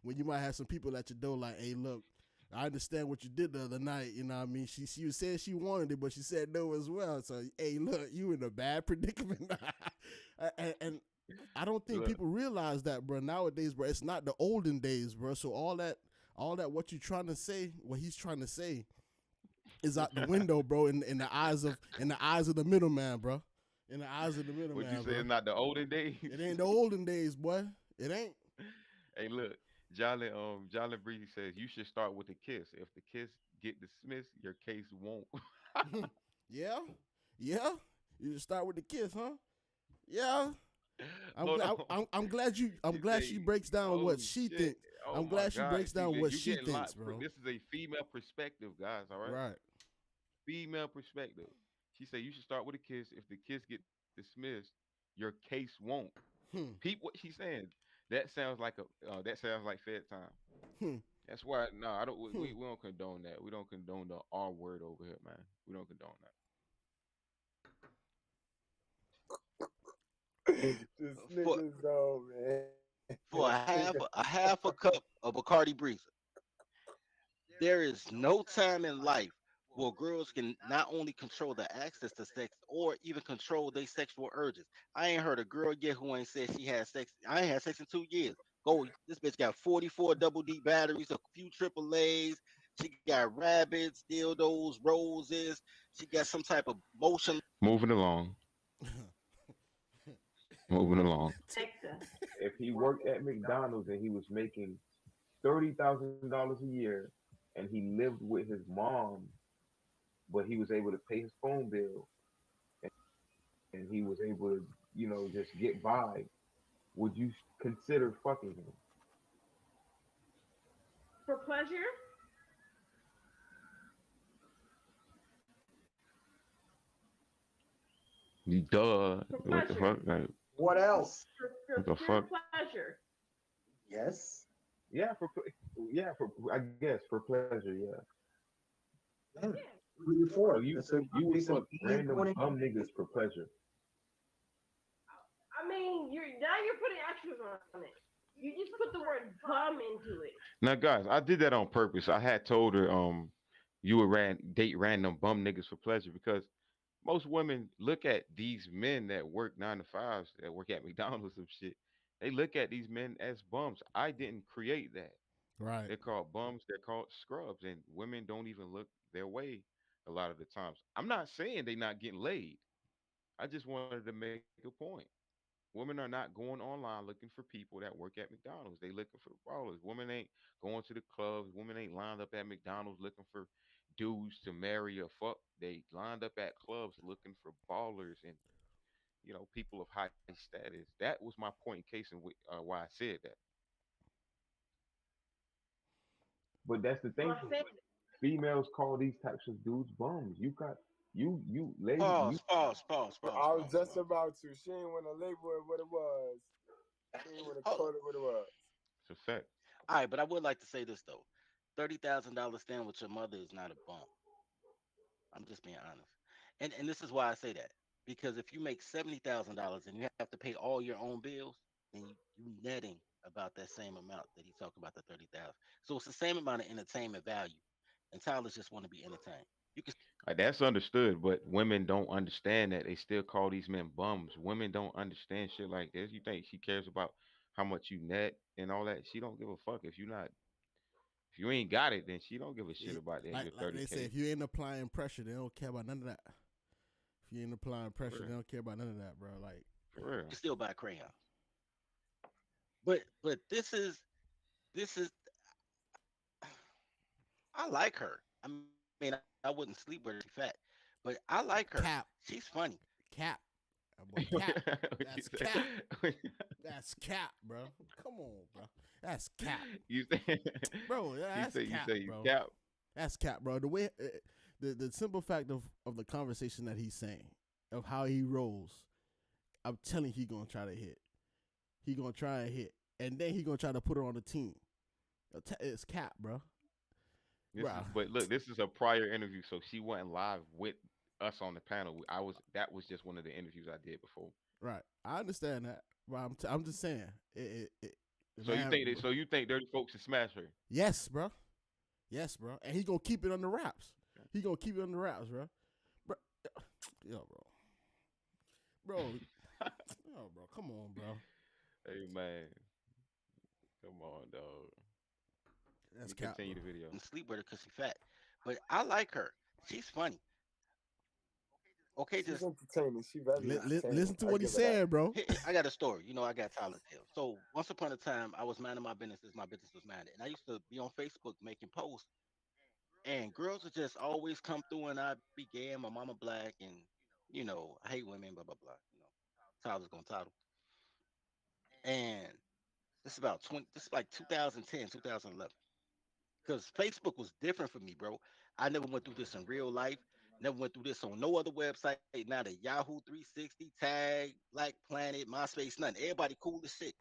When you might have some people at your door like, hey, look, I understand what you did the other night. You know what I mean? She said she wanted it, but she said no as well. So, hey, look, you in a bad predicament. and I don't think Look, people realize that, bro. Nowadays, bro, it's not the olden days, bro. So all that what you trying to say, what he's trying to say is out the window, bro, in the eyes of the middleman, bro. In the eyes of the what you middleman, say is bro. not the olden days. It ain't the olden days, boy. It ain't. Hey, look, Jolly Breeze says you should start with a kiss. If the kiss get dismissed, your case won't. Yeah, yeah. You just start with the kiss, huh? Yeah. I'm Hold glad. on. I'm glad you. I'm She glad say, she breaks down "Oh what she shit! thinks. Oh I'm my glad she God! breaks See, down what you she getting a lot. thinks, bro. This is a female perspective, guys. All right, Right. female perspective. She said you should start with a kiss. If the kiss get dismissed, your case won't. Hmm. Peep what she's saying. That sounds like that sounds like Fed time. Hmm. That's why no, I don't. Hmm. We don't condone that. We don't condone the R word over here, man. We don't condone that. This for niggas though, man. for a half a cup of Bacardi Breezer. There is no time in life where girls can not only control the access to sex or even control their sexual urges. I ain't heard a girl yet who ain't said she had sex. I ain't had sex in 2 years. Go, this bitch got 44 double D batteries, a few triple A's. She got rabbits, dildos, roses. She got some type of motion. Moving along. Moving along. Alexa, If he worked at McDonald's and he was making $30,000 a year, and he lived with his mom, but he was able to pay his phone bill, and he was able to, just get by, would you consider fucking him? for pleasure. Duh. For What the pleasure. fuck? Like, What else? what the Pure fuck? pleasure. Yes. Yeah, I guess for pleasure, yeah. Yeah. Yeah. Who are you So for? you That's a you would piece of fuck random bum niggas for pleasure. I mean, you're putting extras on it. You just put the word bum into it. Now, guys, I did that on purpose. I had told her, you would date random bum niggas for pleasure because most women look at these men that work 9 to 5s, that work at McDonald's and shit. They look at these men as bums. I didn't create that. Right. They're called bums. They're called scrubs, and women don't even look their way a lot of the times. I'm not saying they're not getting laid. I just wanted to make a point. Women are not going online looking for people that work at McDonald's. They looking for ballers. Women ain't going to the clubs. Women ain't lined up at McDonald's looking for dudes to marry or fuck. They lined up at clubs looking for ballers and people of high status. That was my point in case and why I said that. But that's the Well, thing. I'm saying Females call these types of dudes bums. You lady, you Pause, pause, pause, pause, I was pause, just pause. about to. She ain't want to label it what it was. She ain't want to Hold call on. it what it was. It's a fact. All right, but I would like to say this though. $30,000 stand with your mother is not a bump. I'm just being honest. And this is why I say that. Because if you make $70,000 and you have to pay all your own bills, then you netting about that same amount that he talked about, the 30,000. So it's the same amount of entertainment value. And Tyler just want to be entertained. You can That's understood, but women don't understand that. They still call these men bums. Women don't understand shit like this. You think she cares about how much you net and all that? She don't give a fuck if you ain't got it. Then she don't give a shit It- about that like your like thirty they say, k if you ain't applying pressure, they don't care about none of that. If you ain't applying for pressure, real. they don't care about none of that, bro. Like, For real. still buy crayons. But this is I like her. I mean, I wouldn't sleep with her. She's fat, but I like her. cap, She's funny. cap, that boy, cap. What you That's cap. say? That's cap, bro. Come on, bro. That's cap, You say bro. he That's say you cap, say you bro. cap. That's cap, bro. The way, the simple fact of the conversation that he's saying, of how he rolls, I'm telling you, he gonna try to hit. He gonna try and hit, and then he gonna try to put her on the team. It's cap, bro. This Bro, is but look, this is a prior interview, so she wasn't live with us on the panel. I was that was just one of the interviews I did before. right. I understand that, but I'm just saying. So you Man, think that? So you think Dirty Folks should smash her? yes, bro. Yes, bro. And he gonna keep it on the wraps. He gonna keep it on the wraps, bro. Bro, yo, bro, yo, bro. Come on, bro. Hey man, come on, dog. Let That's me cap, continue bro. the video. And sleep with her because she's fat. But I like her. She's funny. Okay, She's just entertaining. She very entertaining. Listen to I what give he's her that. saying, bro. I got a story. I got Tyler Tale. So once upon a time, I was minding my business as my business was minded, and I used to be on Facebook making posts, and girls would just always come through, and I'd be gay, and my mama black, and I hate women, blah blah blah. Tyler's gonna title, and this is about 20. This is like 2010, 2011. Because Facebook was different for me, bro. I never went through this in real life. Never went through this on no other website. Not a Yahoo 360, Tag, Black Planet, MySpace, nothing. Everybody cool as shit.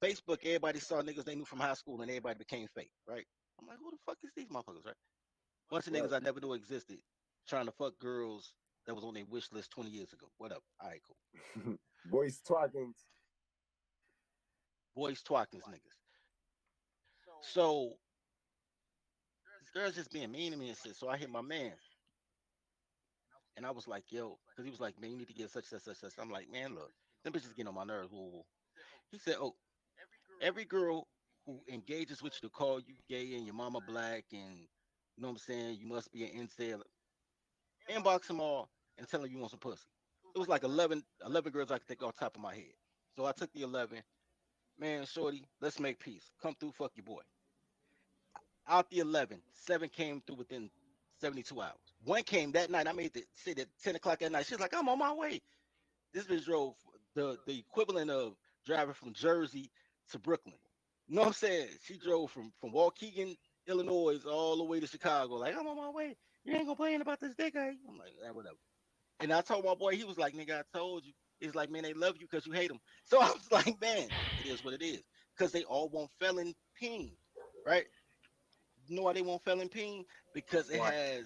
Facebook, everybody saw niggas they knew from high school, and everybody became fake, right? I'm like, who the fuck is these motherfuckers, right? Bunch of Right. niggas I never knew existed, trying to fuck girls that was on their wish list 20 years ago. What up? All right, cool. Boys twackings. Boys twackings niggas. So this girl's just being mean to me and shit. So I hit my man, and I was like, yo, because he was like, man, you need to get such, such, such, such. I'm like, man, look, them bitches getting on my nerves. Woo, woo. He said, oh, every girl who engages with you to call you gay and your mama black and you know what I'm saying, you must be an incel, inbox them all and tell them you want some pussy. It was like 11 girls I could think off the top of my head. So I took the 11. Man, shorty, let's make peace. Come through, fuck your boy. Out the 11, 7 came through within 72 hours. One came that night. I made the shit at 10 o'clock at night. She's like, I'm on my way. This bitch drove the equivalent of driving from Jersey to Brooklyn. You know what I'm saying? She drove from Waukegan, Illinois, all the way to Chicago. Like, I'm on my way. You ain't complaining about this dick, eh? I'm like, yeah, whatever. And I told my boy, he was like, nigga, I told you. He's like, man, they love you because you hate them. So I was like, man, it is what it is. Because they all want felon ping, right? You know why they want felon ping? Because Why?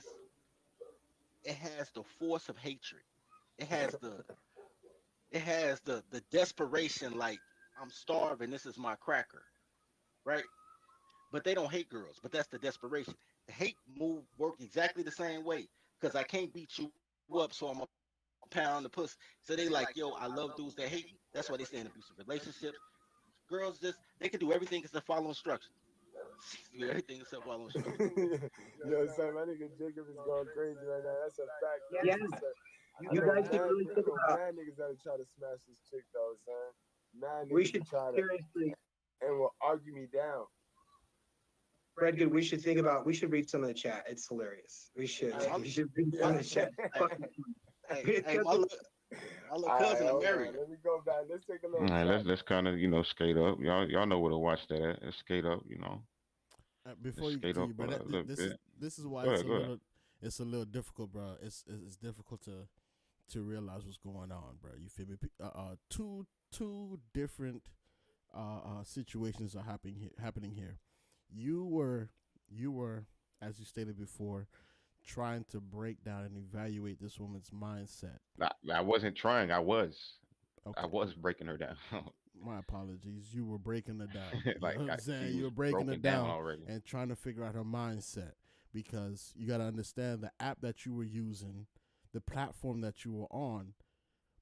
it has the force of hatred. It has the desperation, like, I'm starving, this is my cracker, right? But they don't hate girls, but that's the desperation. The hate move work exactly the same way. Because I can't beat you up, so I'm gonna pound the pussy. So they like, yo, I love dudes that hate me. That's why they stay in abusive relationships. Girls just they can do everything except follow instructions. Do everything except follow instructions. Yo, son, my nigga Jacob is going crazy right now. That's a fact, though. Yeah, I you know guys should mad, really I think know about. mad niggas that'll try to smash this chick, though, son. Mad We niggas should will try to seriously, and will argue me down. Fred. Good. We should think about. We should read some of the chat. It's hilarious. We should. Hey, We should read some my, of the chat. hey, Fucking hey, it's hey, got my the- little, my little All right, cousin hold on. America. Let me go back. Let's take a All little right, track. let's kind of skate up. Y'all know where to watch that at. Let's skate up. Before Let's you skate up continue, bro, a little this is bit. why Go ahead, go ahead. it's a little difficult, bro. It's difficult to realize what's going on, bro. You feel me? Two different situations are happening here. You were as you stated before trying to break down and evaluate this woman's mindset. I wasn't trying. I Okay, was breaking her down. my apologies. You were breaking it down. You know Like what I'm she saying? You was were breaking broken it down down already. and trying to figure out her mindset because you got to understand the app that you were using, the platform that you were on.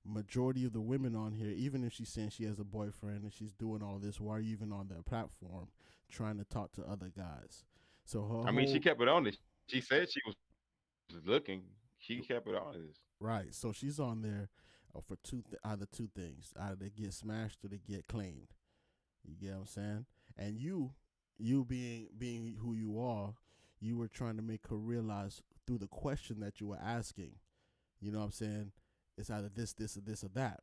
Majority of the women on here, even if she's saying she has a boyfriend and she's doing all this, why are you even on that platform trying to talk to other guys? So her I mean, she whole kept it honest. She said she was looking. She kept it honest. right, so she's on there for either two things: either they get smashed or they get claimed. You get what I'm saying? And you being who you are, you were trying to make her realize through the question that you were asking. You know what I'm saying? It's either this, or this, or that.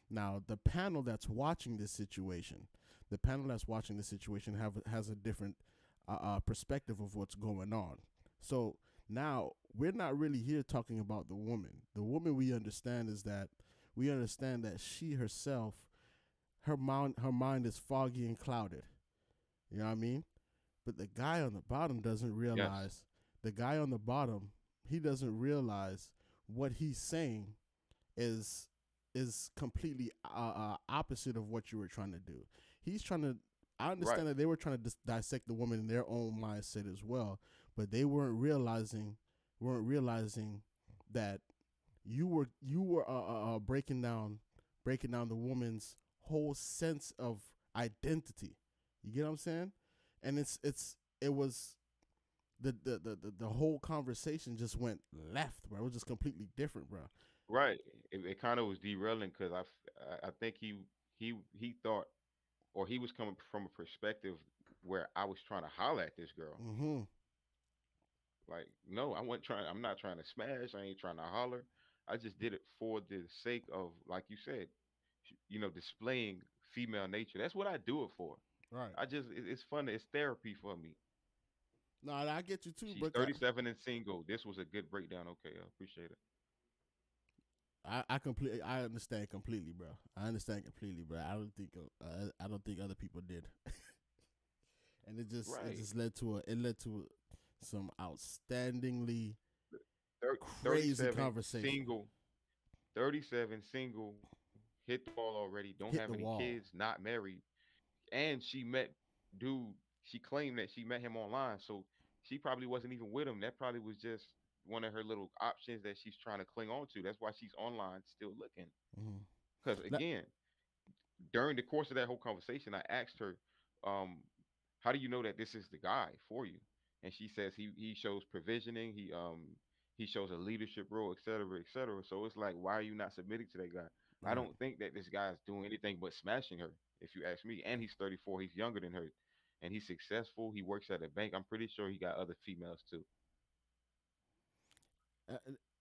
Now, the panel that's watching this situation, has a different perspective of what's going on. So now we're not really here talking about the woman. The woman we understand that she herself, her mind is foggy and clouded. You know what I mean? But the guy on the bottom doesn't Yes. realize. The guy on the bottom, he doesn't realize what he's saying is completely opposite of what you were trying to do. He's trying to. I Right. understand that they were trying to dissect the woman in their own mindset as well, but they weren't realizing that you were breaking down the woman's whole sense of identity. You get what I'm saying? And it was the whole conversation just went left, bro. It was just completely different, bro. Right. It kind of was derailing because I think he thought, or he was coming from a perspective where I was trying to holler at this girl. Mm-hmm. Like, no, I wasn't trying. I'm not trying to smash. I ain't trying to holler. I just did it for the sake of, like you said, displaying female nature. That's what I do it for. Right. It's fun. It's therapy for me. No, I get you too, She's but 37 and single. This was a good breakdown. Okay, I appreciate it. I understand completely, bro. I understand completely, bro. I don't think other people did, and it Right. just led to some outstandingly crazy 37 conversation. single, 37 single, hit the wall already, don't have any Hit the kids, wall. not married, and she met dude. She claimed that she met him online, so she probably wasn't even with him. That probably was just one of her little options that she's trying to cling on to. That's why she's online still looking. Hmm. Because again, during the course of that whole conversation, I asked her, um, "How do you know that this is the guy for you?" And she says he shows provisioning, he shows a leadership role, et cetera, et cetera. So it's like, why are you not submitting to that guy? I Right. don't think that this guy is doing anything but smashing her, if you ask me. And he's 34, he's younger than her, and he's successful. He works at a bank. I'm pretty sure he got other females too.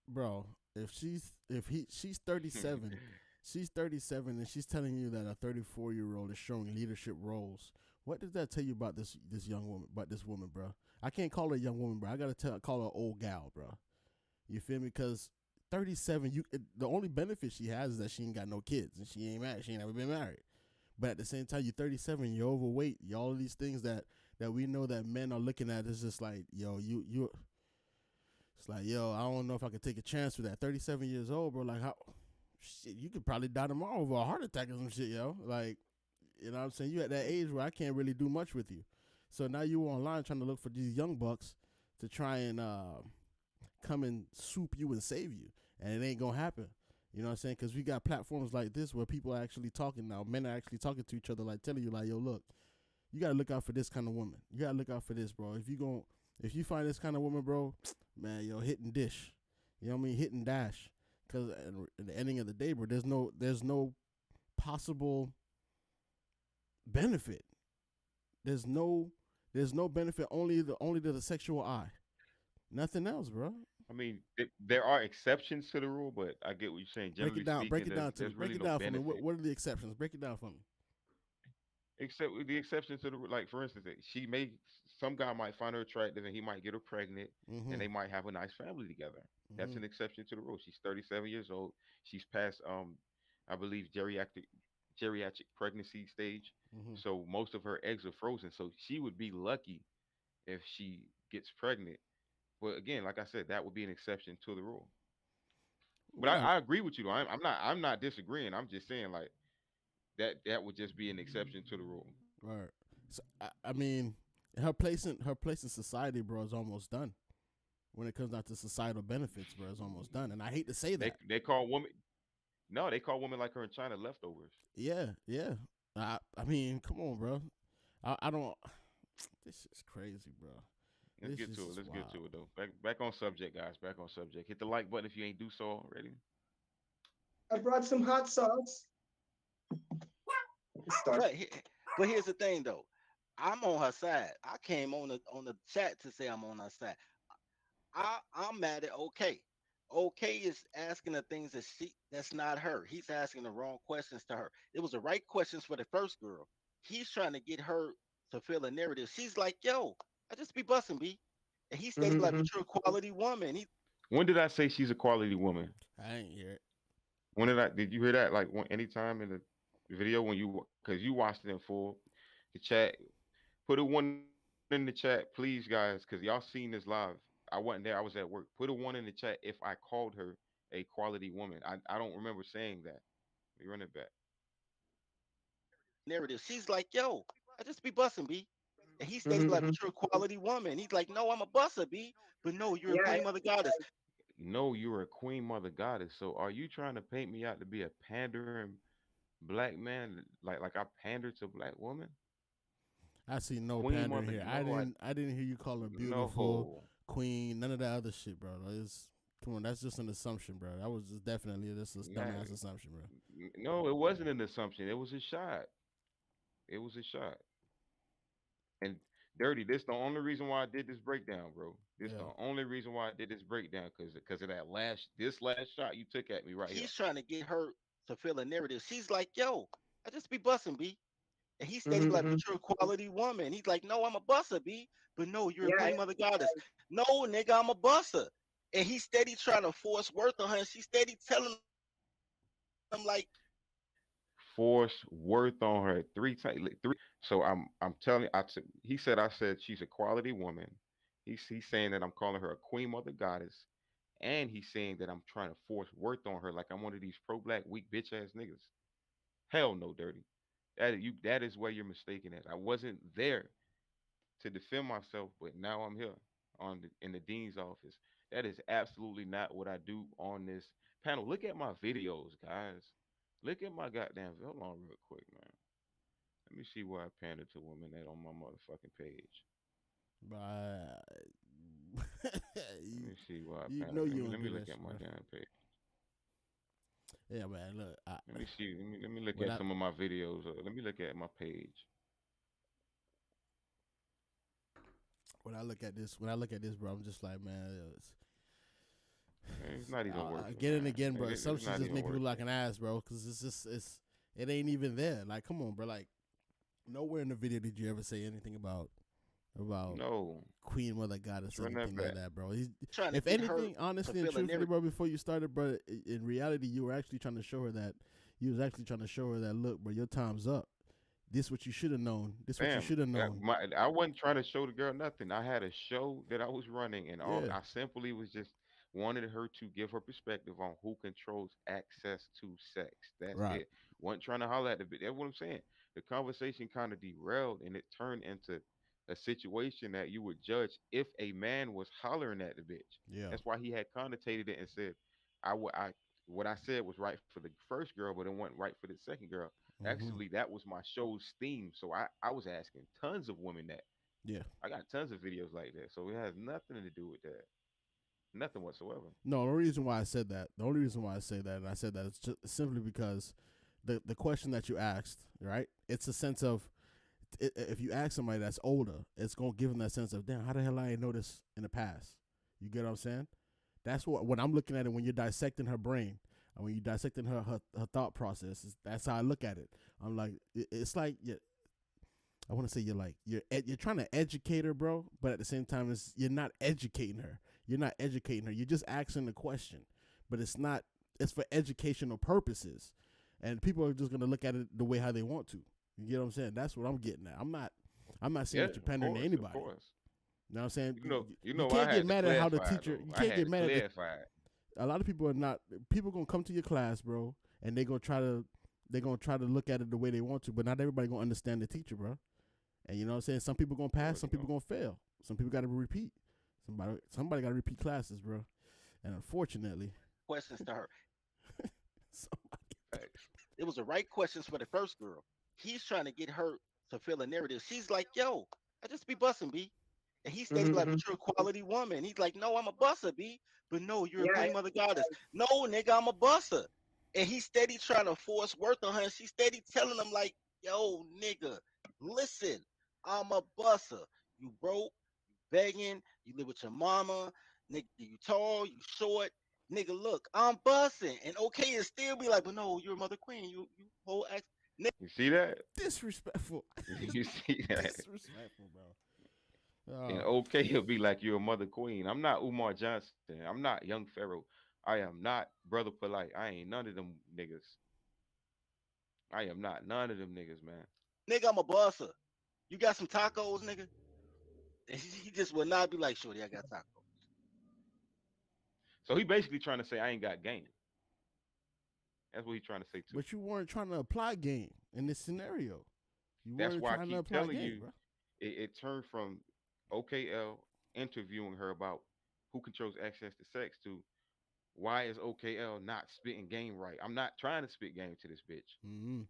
Bro, if he she's 37, she's 37 and she's telling you that a 34-year-old is showing leadership roles. What does that tell you about this young woman, about this woman, bro? I can't call her a young woman, bro. I got to call her old gal, bro. You feel me? Cuz 37, the only benefit she has is that she ain't got no kids and she ain't married. She ain't never been married. But at the same time, you're 37, you're overweight. You all of these things that we know that men are looking at is just like, yo, you it's like, yo, I don't know if I could take a chance with that. 37 years old, bro. Like, how, shit, you could probably die tomorrow over a heart attack or some shit, yo. Like, you know what I'm saying? You at that age where I can't really do much with you. So now you online trying to look for these young bucks to try and come and swoop you and save you. And it ain't going to happen. You know what I'm saying? Because we got platforms like this where people are actually talking now. Men are actually talking to each other, like telling you, like, yo, look, you got to look out for this kind of woman. You got to look out for this, bro. If you find this kind of woman, bro, man, yo, hit and dish. You know what I mean? Hit and dash. Because at the ending of the day, bro, there's no possible benefit. There's no benefit, only to the sexual eye. Nothing else, bro. I mean, there are exceptions to the rule, but I get what you're saying. Break it Generally down. Break speaking, it down to me. there's Break really it no down for me. benefit. What are the exceptions? Break it down for me. Except with the exception to the like, for instance, that she may some guy might find her attractive and he might get her pregnant Mm-hmm. and they might have a nice family together. That's Mm-hmm. an exception to the rule. She's 37 years old. She's past I believe geriatric pregnancy stage. Mm-hmm. So most of her eggs are frozen. So she would be lucky if she gets pregnant. But again, like I said, that would be an exception to the rule. But Right. I agree with you though. I'm not disagreeing. I'm just saying like that would just be an exception to the rule. Right. So, I mean, her place in society, bro, is almost done. When it comes down to societal benefits, bro, it's almost done. And I hate to say that. They call women no, they call women like her in China leftovers. Yeah, yeah. I mean, come on, bro. I don't. This is crazy, bro. Let's This get is to it. just Let's get wild. to it though. Back on subject, guys. Back on subject. Hit the like button if you ain't do so already. I brought some hot sauce. Start. But but here's the thing though. I'm on her side. I came on the chat to say I'm on her side. I'm mad at OK. OK is asking the things that's not her. He's asking the wrong questions to her. It was the right questions for the first girl. He's trying to get her to feel a narrative. She's like, yo, I just be busting B. And he stays like, Mm-hmm. but you're a quality woman. He When did I say she's a quality woman? I ain't hear it. When did you hear that? Like anytime in the video when because you watched it in full. The chat, put a one in the chat, please, guys, because y'all seen this live. I wasn't there. I was at work. Put a one in the chat if I called her a quality woman. I don't remember saying that. Let me run it back. narrative. She's like, yo, I just be busting B. And he stays like, Mm-hmm. but you're a quality woman. He's like, no, I'm a busser, B. But no, you're a Yeah. queen mother goddess. No, you're a queen mother goddess. So are you trying to paint me out to be a pandering black man? Like I pander to black women? I see no Queen pander mother? here. No, I didn't hear you call her beautiful, no. queen, none of that other shit, bro. Come on, that's just an assumption, bro. That was just definitely this is Nah, dumbass assumption, bro. no, it wasn't an assumption. It was a shot. It was a shot. And dirty. This the only reason why I did this breakdown, bro. This the Yeah. only reason why I did this breakdown because of that last shot you took at me right here. He's trying to get her to feel a narrative. She's like, yo, I just be busting B. And he stays like, Mm-hmm. but you're a quality woman. He's like, no, I'm a busser, B. But no, you're a Yeah. queen mother goddess. No, nigga, I'm a busser. And he's steady trying to force worth on her. And she's steady telling I'm like, Force worth on her 3 times. So I'm telling. He said I said she's a quality woman. He's saying that I'm calling her a queen mother goddess, and he's saying that I'm trying to force worth on her like I'm one of these pro black weak bitch ass niggas. Hell no, dirty. That is where you're mistaken at. I wasn't there to defend myself, but now I'm here in the dean's office. That is absolutely not what I do on this panel. Look at my videos, guys. Look at my goddamn. Hold on, real quick, man. Let me see where I pander to women at on my motherfucking page. But Let you, me see where I you pander. know Let you me don't let me do look that at shit, my bro. damn page. Yeah, man. Look, Let me see. Let me look when at I some of my videos. Let me look at my page. when I look at this, bro, I'm just like, man, Man, it's not even worth it, again and man. again, bro. Some It's shit not just even make people worth look like it. an ass, bro. Because it ain't even there. Like, come on, bro. Like, nowhere in the video did you ever say anything about No, Queen Mother Goddess, run that anything like back. that, bro. trying to If get her anything, to honestly and feel a truthfully, narrative. bro, before you started, bro, in reality, you were actually trying to show her that look, bro, your time's up. This what you should have known. This what you Fam, should have known. I wasn't trying to show the girl nothing. I had a show that I was running, and all Yeah, I simply was just wanted her to give her perspective on who controls access to sex. That's right. it. Wasn't trying to holler at the bit. That's what I'm saying. The conversation kind of derailed, and it turned into a situation that you would judge if a man was hollering at the bitch. Yeah. That's why he had connotated it and said, I what I said was right for the first girl, but it wasn't right for the second girl. Hmm. Actually, that was my show's theme. So I was asking tons of women that. Yeah. I got tons of videos like that. So it has nothing to do with that. Nothing whatsoever. No, the reason why I said that, the only reason why I say that, and I said that, is just simply because the question that you asked, right? It's a sense of if you ask somebody that's older, it's gonna give them that sense of, damn, how the hell I ain't noticed in the past. You get what I'm saying? That's what when I'm looking at it, when you're dissecting her brain and when you're dissecting her thought process. That's how I look at it. I'm like, it's like I want to say you're trying to educate her, bro, but at the same time, you're not educating her. You're not educating her. You're just asking the question, but it's not. It's for educational purposes, and people are just gonna look at it the way how they want to. You get what I'm saying? That's what I'm getting at. I'm not saying Yeah, that you're of pandering to course, of anybody. course. You know what I'm saying? You You know, I can't get had to mad at how the clarify it, teacher. though. You I can't had get to mad at the. clarify it. A lot of people are not. People gonna come to your class, bro, and they're gonna try to look at it the way they want to, but not everybody gonna understand the teacher, bro. And you know what I'm saying? Some people gonna pass, Well, some people gonna fail. Some people gotta repeat. Somebody gotta repeat classes, bro. And unfortunately, Questions to her. somebody, facts. It was the right questions for the first girl. He's trying to get her to feel a narrative. She's like, yo, I just be busting, B. And he steady like, Mm-hmm. but you're a quality woman. He's like, no, I'm a buster, B. But no, you're a Yeah. queen mother goddess. No, nigga, I'm a buster. And he steady trying to force work on her. And she steady telling him like, yo, nigga, listen, I'm a buster. You broke, begging, you live with your mama, nigga, you tall, you short. Nigga, look, I'm busting. And okay, and still be like, but no, you're a mother queen. You whole ex. You see that? disrespectful, You see that? disrespectful, bro. And Oh, okay, he'll be like, you're a mother queen. I'm not Umar Johnson. I'm not Young Pharaoh. I am not Brother Polite. I ain't none of them niggas. I am not none of them niggas, man. Nigga, I'm a buster. You got some tacos, nigga? And he just will not be like, shorty, I got tacos. So he basically trying to say I ain't got game. That's what he's trying to say too. but you weren't trying to apply game in this scenario. You That's weren't why I trying to keep apply telling game, you bro. it turned from OKL interviewing her about who controls access to sex to why is OKL not spitting game right? I'm not trying to spit game to this bitch. Mm-hmm.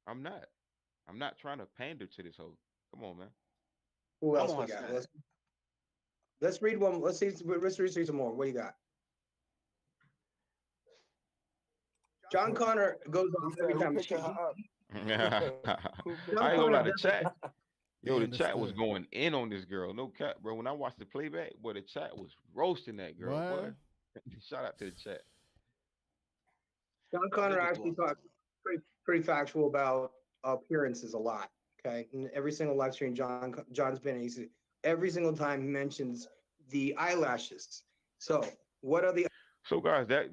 I'm not. I'm not trying to pander to this hoe. Come on, man. Who I'm else on we her got? side. Let's read one. Let's read some more. What do you got? John Connor goes Who off said every who time. picking her up? I Who John picking ain't gonna her Connor lie. up? The does. chat, They yo, the chat was understood, going in on this girl. No cap, bro. When I watched the playback, boy, the chat was roasting that girl, boy. boy. Shout out to the chat. John Connor Niggas actually doing talked pretty factual about appearances a lot. Okay, in every single live stream John's been in, every single time he mentions the eyelashes. So what are the So guys, that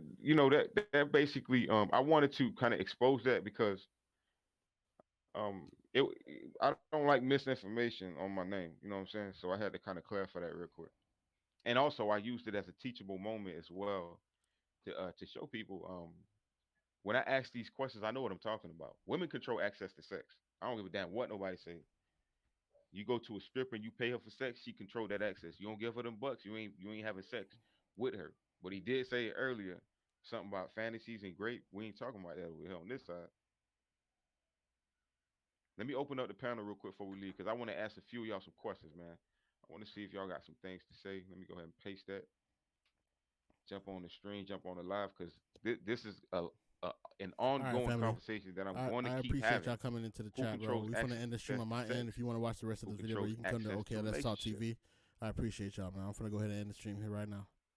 that basically I wanted to kind of expose that because it I don't like misinformation on my name, you know what I'm saying? So I had to kind of clarify that real quick. And also I used it as a teachable moment as well to show people when I ask these questions, I know what I'm talking about. Women control access to sex. I don't give a damn what nobody say. You go to a stripper and you pay her for sex, she control that access. You don't give her them bucks, you ain't having sex with her. But he did say earlier something about fantasies and grape. We ain't talking about that over here on this side. Let me open up the panel real quick before we leave because I want to ask a few of y'all some questions, man. I want to see if y'all got some things to say. Let me go ahead and paste that. Jump on the stream, jump on the live because this is a an All right, ongoing family. conversation that I'm going to I keep appreciate y'all having. coming into the Who chat, bro. controls We're gonna access end the stream on my to sex? end. If you want to watch the rest of Who this video, bro, controls you can come to access OK to Let's Talk relationships? TV. I appreciate y'all, man. I'm gonna go ahead and end the stream here right now.